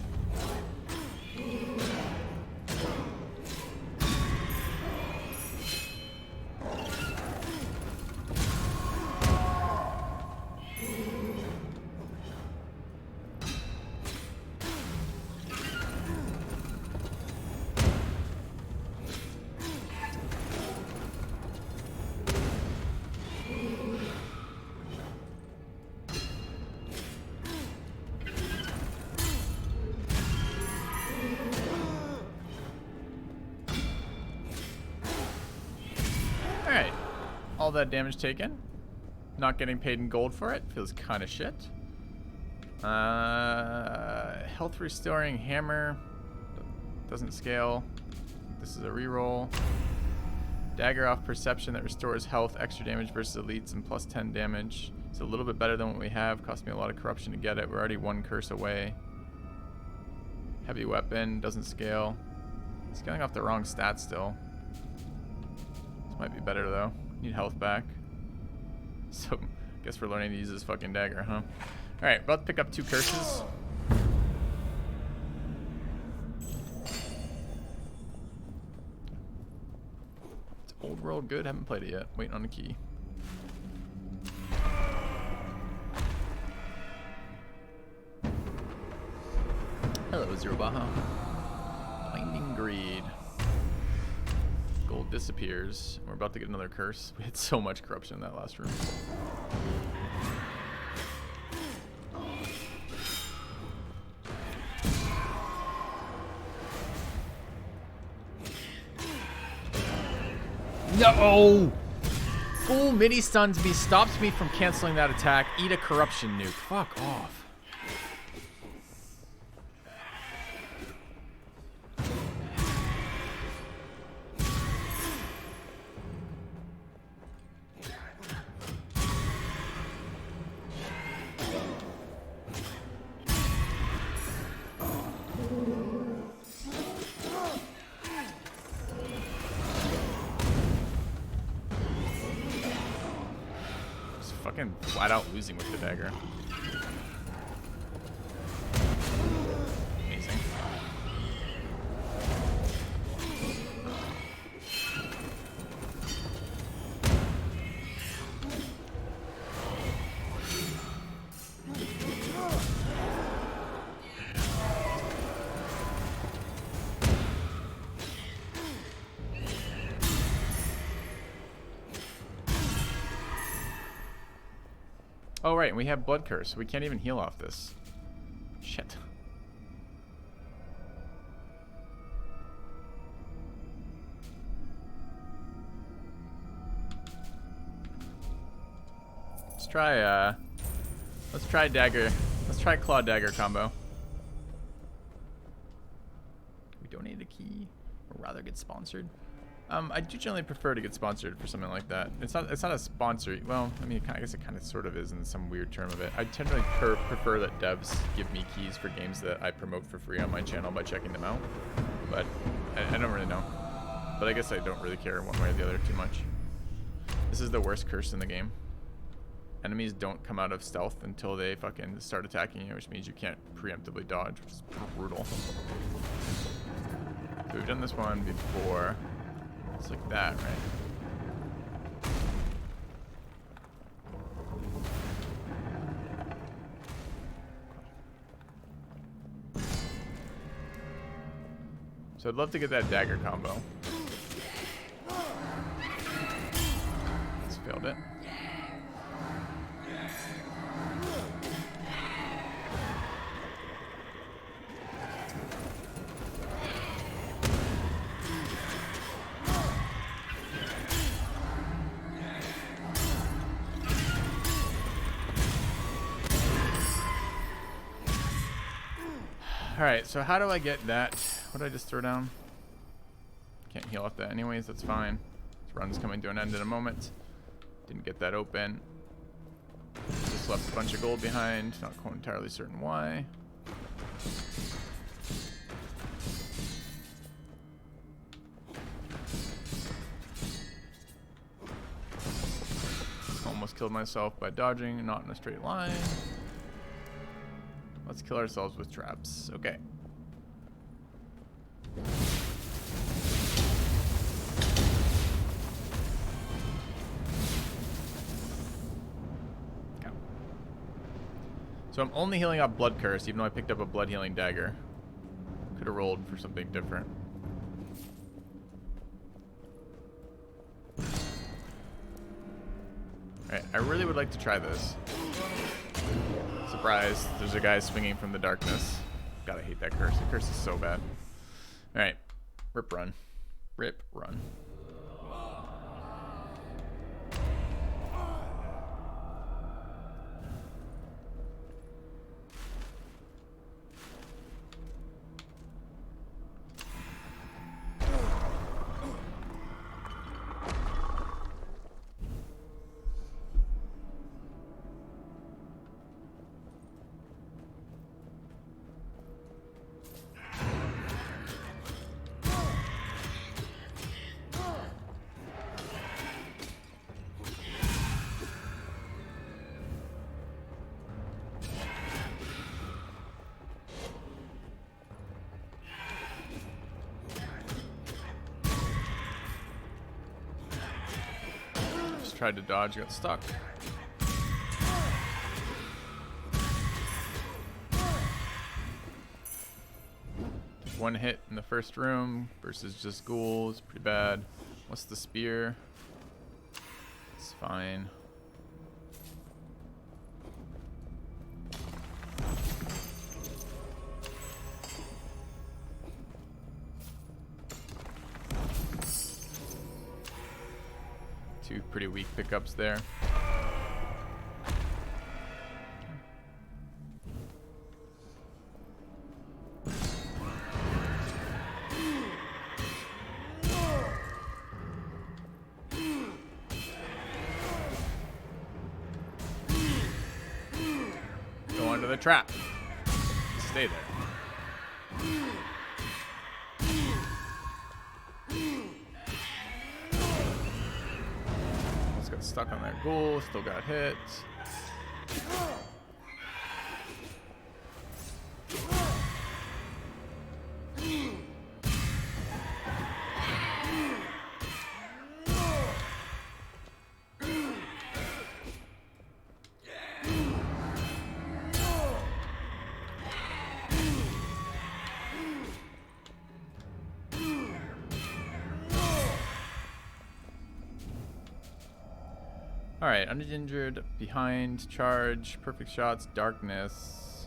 A: Alright, all that damage taken. Not getting paid in gold for it. Feels kind of shit. Health restoring hammer. Doesn't scale. This is a reroll. Dagger off perception that restores health, extra damage versus elites, and plus 10 damage. It's a little bit better than what we have. Cost me a lot of corruption to get it. We're already 1 curse away. Heavy weapon. Doesn't scale. Scaling off the wrong stat still. Might be better though. Need health back. So, I guess we're learning to use this fucking dagger, huh? Alright, about to pick up 2 curses. It's old world good. Haven't played it yet. Waiting on the key. Hello, Zero Baja. Blinding Greed. Gold disappears. We're about to get another curse. We had so much corruption in that last room. No! Ooh, mini stuns me, stops me from canceling that attack. Eat a corruption nuke. Fuck off. fucking flat out losing with the dagger. Amazing. Oh, right, and we have blood curse. We can't even heal off this. Shit. Let's try dagger. Let's try claw dagger combo. We donate a key, or rather get sponsored. I do generally prefer to get sponsored for something like that. It's not a sponsor. Well, I mean, I guess it kind of sort of is in some weird term of it. I generally prefer that devs give me keys for games that I promote for free on my channel by checking them out. But I don't really know. But I guess I don't really care one way or the other too much. This is the worst curse in the game. Enemies don't come out of stealth until they fucking start attacking you, which means you can't preemptively dodge, which is brutal. So we've done this one before. It's like that, right? So I'd love to get that dagger combo. Just failed it. Alright, so how do I get that? What did I just throw down? Can't heal off that anyways, that's fine. This run's coming to an end in a moment. Didn't get that open. Just left a bunch of gold behind, not quite entirely certain why. Almost killed myself by dodging, not in a straight line. Let's kill ourselves with traps. Okay. Okay. So I'm only healing up blood curse, even though I picked up a blood healing dagger. Could have rolled for something different. Alright, I really would like to try this. Surprise, there's a guy swinging from the darkness. Gotta hate that curse. The curse is so bad. Alright, rip run. Rip run. Tried to dodge, got stuck. One hit in the first room versus just ghouls, pretty bad. What's the spear? It's fine. Two pretty weak pickups there. Go under the trap. Stay there. Got stuck on that ghoul. Still got hit. Alright, uninjured, behind, charge, perfect shots, darkness.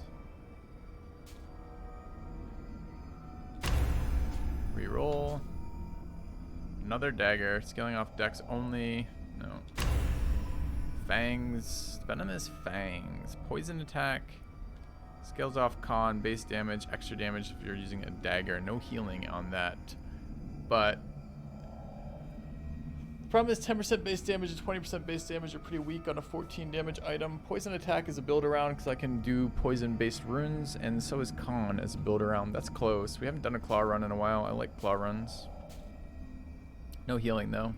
A: Reroll. Another dagger, scaling off dex only. No. Fangs, venomous fangs. Poison attack. Scales off con, base damage, extra damage if you're using a dagger. No healing on that. But problem is 10% base damage and 20% base damage are pretty weak on a 14 damage item. Poison attack is a build around because I can do poison based runes, and so is con as a build around. That's close. We haven't done a claw run in a while. I like claw runs. No healing though.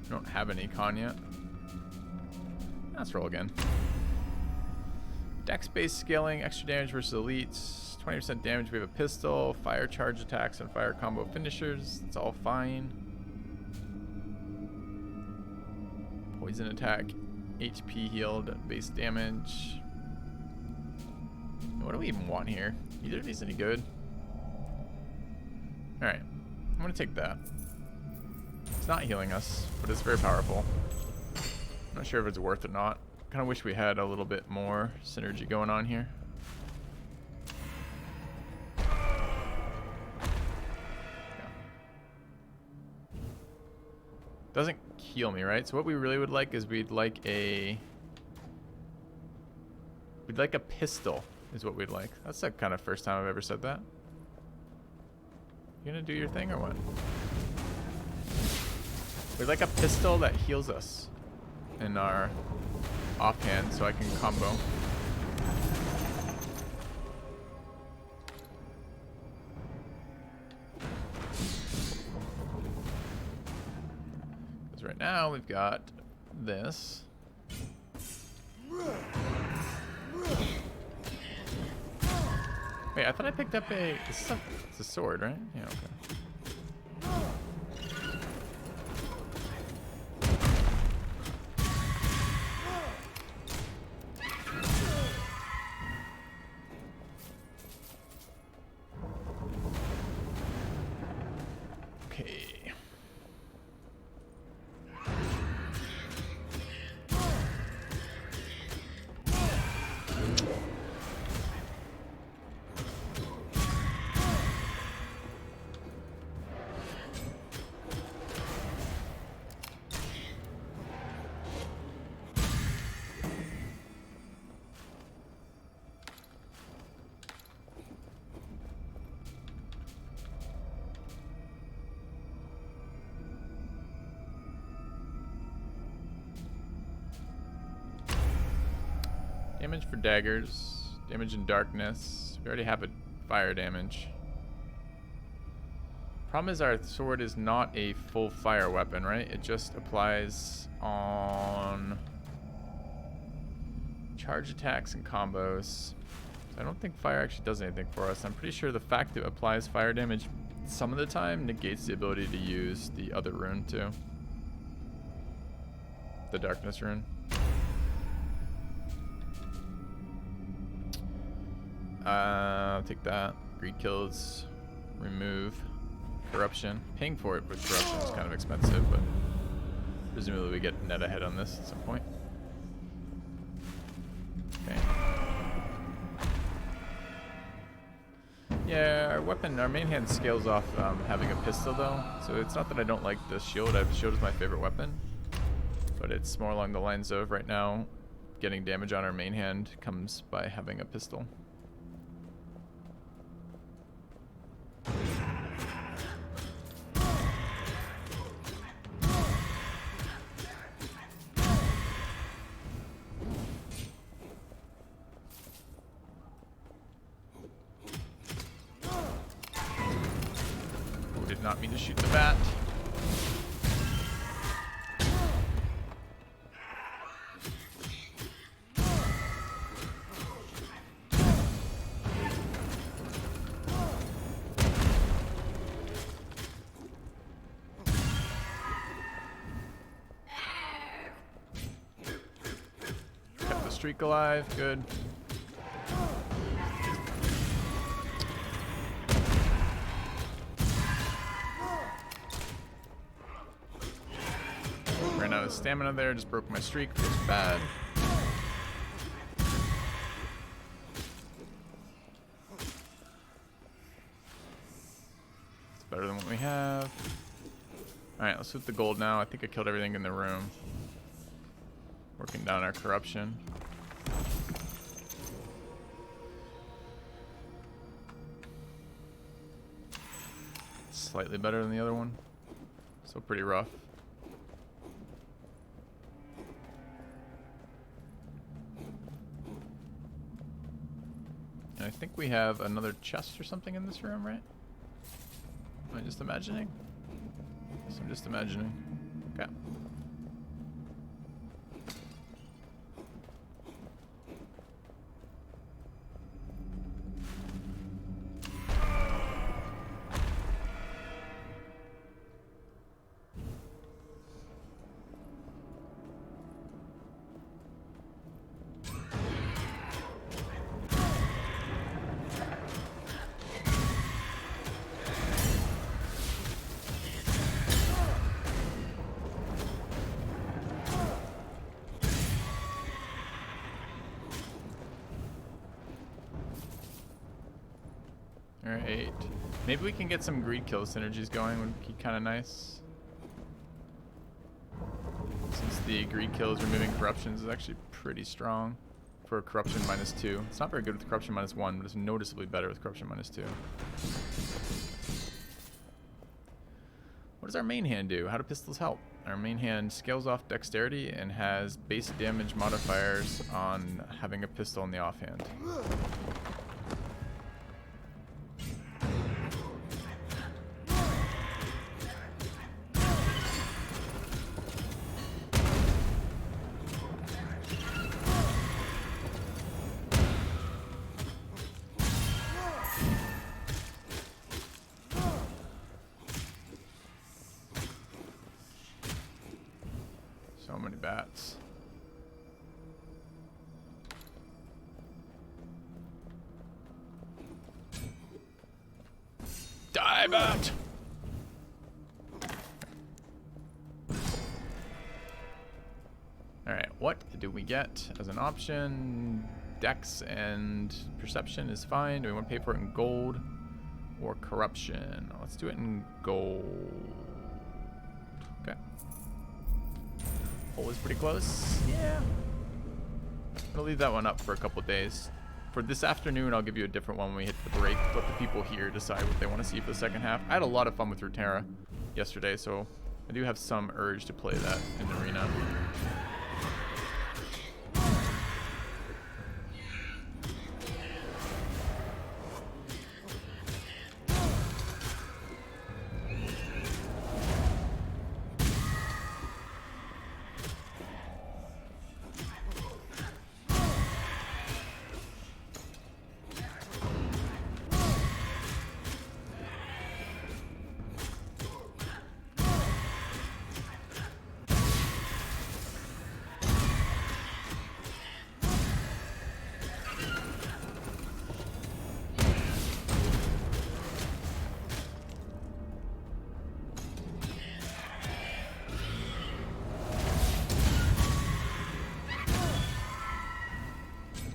A: I don't have any con yet. Let's roll again. Dex-based scaling, extra damage versus elites, 20% damage. We have a pistol, fire charge attacks, and fire combo finishers. It's all fine. Poison attack, HP healed, base damage. What do we even want here? Either of these any good? Alright, I'm gonna take that. It's not healing us, but it's very powerful. Not sure if it's worth it or not. Kind of wish we had a little bit more synergy going on here. Yeah. Doesn't heal me, right? So what we really would like is we'd like a pistol is what we'd like. That's the kind of first time I've ever said that. You gonna do your thing or what? We'd like a pistol that heals us in our offhand so I can combo. Because right now we've got this. Wait, I thought I picked up it's a sword, right? Yeah, okay. Damage for daggers, damage in darkness. We already have a fire damage. Problem is our sword is not a full fire weapon, right? It just applies on charge attacks and combos. So I don't think fire actually does anything for us. I'm pretty sure the fact that it applies fire damage some of the time negates the ability to use the other rune too. The darkness rune. I'll take that. Greed kills. Remove. Corruption. Paying for it with corruption is kind of expensive, but presumably we get net ahead on this at some point. Okay. Yeah, our weapon, our main hand scales off having a pistol though, so it's not that I don't like the shield. The shield is my favorite weapon, but it's more along the lines of right now getting damage on our main hand comes by having a pistol. did not mean to shoot the bat. Kept the streak alive, good. Ran out of stamina there, just broke my streak, feels bad. It's better than what we have. Alright, let's loot the gold now. I think I killed everything in the room. Working down our corruption. Slightly better than the other one. Still pretty rough. And I think we have another chest or something in this room, right? Am I just imagining? Guess I'm just imagining. Okay. Alright. Maybe we can get some greed kill synergies going, would be kind of nice. Since the greed kill is removing corruptions is actually pretty strong for corruption -2. It's not very good with corruption -1, but it's noticeably better with corruption -2. What does our main hand do? How do pistols help? Our main hand scales off dexterity and has base damage modifiers on having a pistol in the offhand. So many bats. Die, bat! Alright, what do we get as an option? Dex and perception is fine. Do we want to pay for it in gold or corruption? Let's do it in gold. Okay. Always pretty close. Yeah. I'll leave that one up for a couple days. For this afternoon, I'll give you a different one when we hit the break. Let the people here decide what they want to see for the second half. I had a lot of fun with Runeterra yesterday, so I do have some urge to play that in the arena.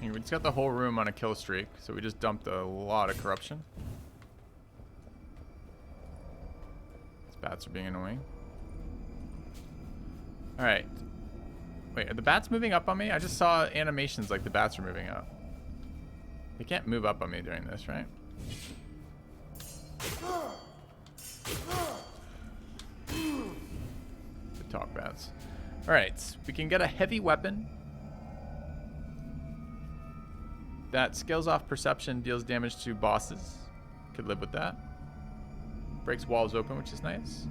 A: We just got the whole room on a kill streak, so we just dumped a lot of corruption. These bats are being annoying. Alright. Wait, are the bats moving up on me? I just saw animations like the bats are moving up. They can't move up on me during this, right? Good talk, bats. Alright, we can get a heavy weapon that scales off perception, deals damage to bosses. Could live with that. Breaks walls open, which is nice.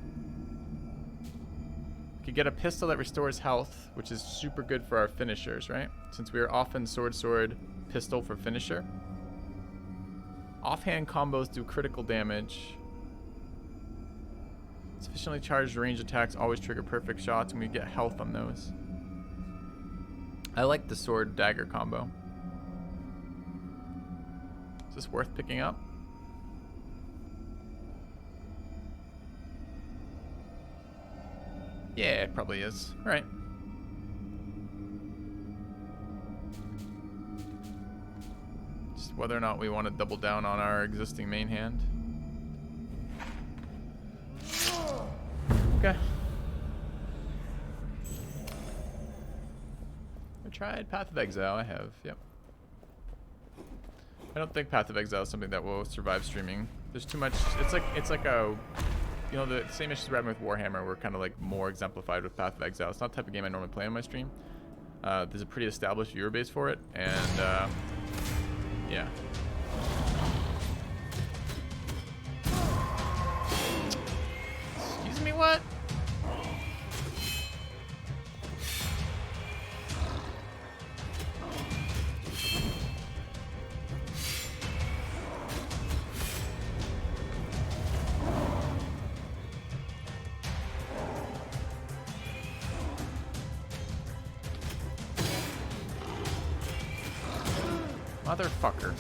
A: Could get a pistol that restores health, which is super good for our finishers, right? Since we are often sword, sword, pistol for finisher. Offhand combos do critical damage. Sufficiently charged range attacks always trigger perfect shots, and we get health on those. I like the sword dagger combo. Is this worth picking up? Yeah, it probably is. All right. Just whether or not we want to double down on our existing main hand. Okay. I tried Path of Exile. I have. Yep. I don't think Path of Exile is something that will survive streaming. There's too much. It's like a, you know, the same issues we're having with Warhammer were kind of like more exemplified with Path of Exile. It's not the type of game I normally play on my stream. There's a pretty established viewer base for it, and yeah. Excuse me, what? Motherfucker.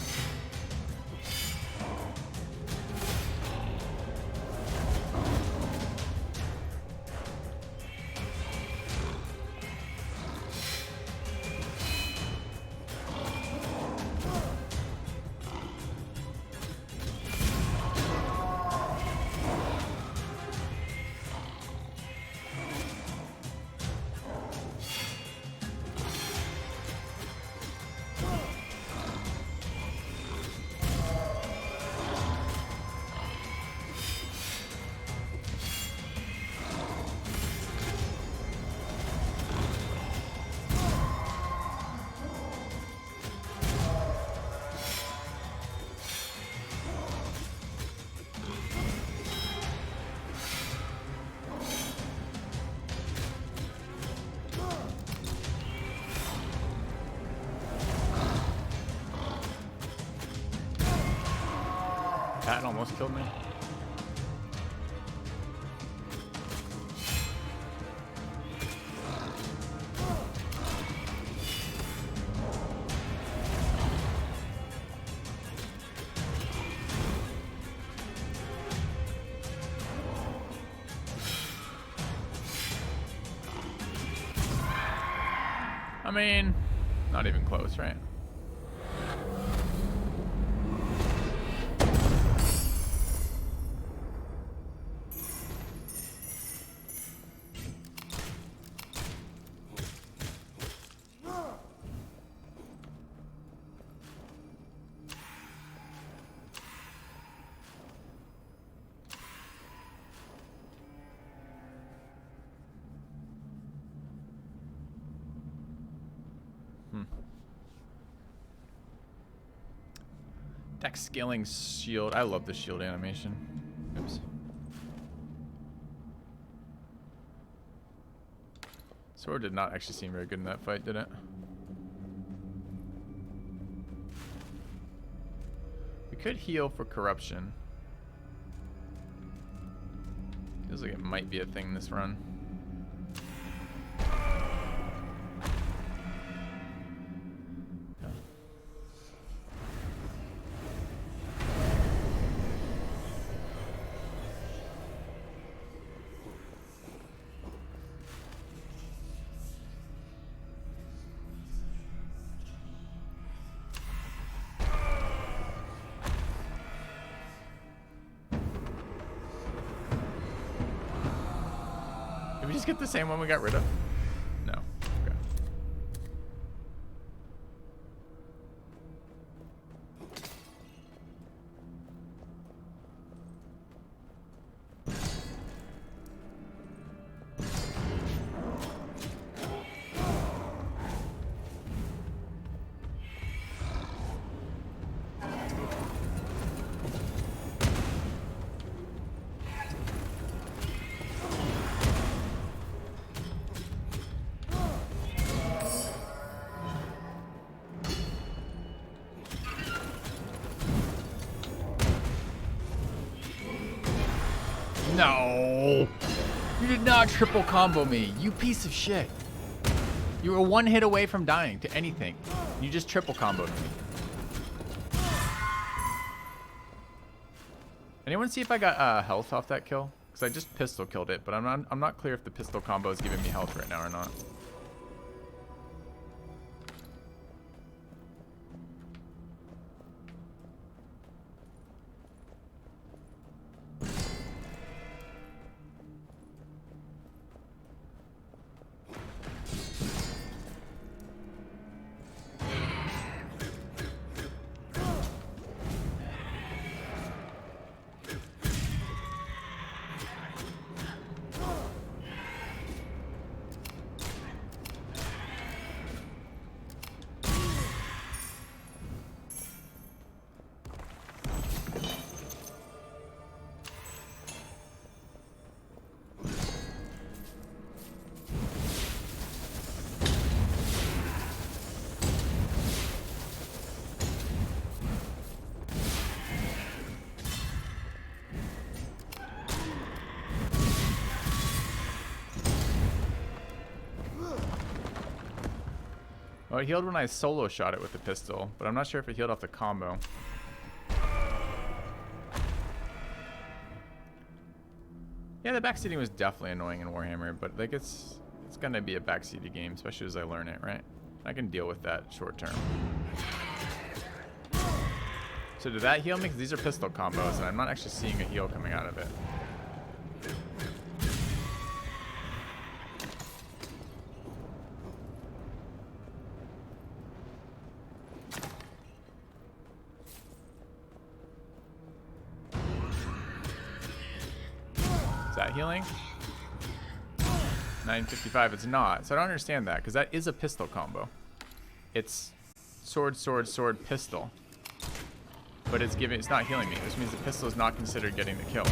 A: That almost killed me. I mean, not even close, right? Dex scaling shield. I love the shield animation. Oops. Sword did not actually seem very good in that fight, did it? We could heal for corruption. Feels like it might be a thing this run. Did we just get the same one we got rid of? No. Okay.
D: No! You did not triple combo me, you piece of shit. You were one hit away from dying to anything. You just triple comboed me. Anyone see if I got health off that kill? Because I just pistol killed it, but I'm not clear if the pistol combo is giving me health right now or not. Oh, it healed when I solo shot it with the pistol, but I'm not sure if it healed off the combo. Yeah, the backseating was definitely annoying in Warhammer, but like it's gonna be a backseated game, especially as I learn it, right? I can deal with that short term. So did that heal me? Because these are pistol combos, and I'm not actually seeing a heal coming out of it. Is that healing? 955, it's not. So I don't understand that, because that is a pistol combo. It's sword, sword, sword, pistol. But it's not healing me, which means the pistol is not considered getting the kill.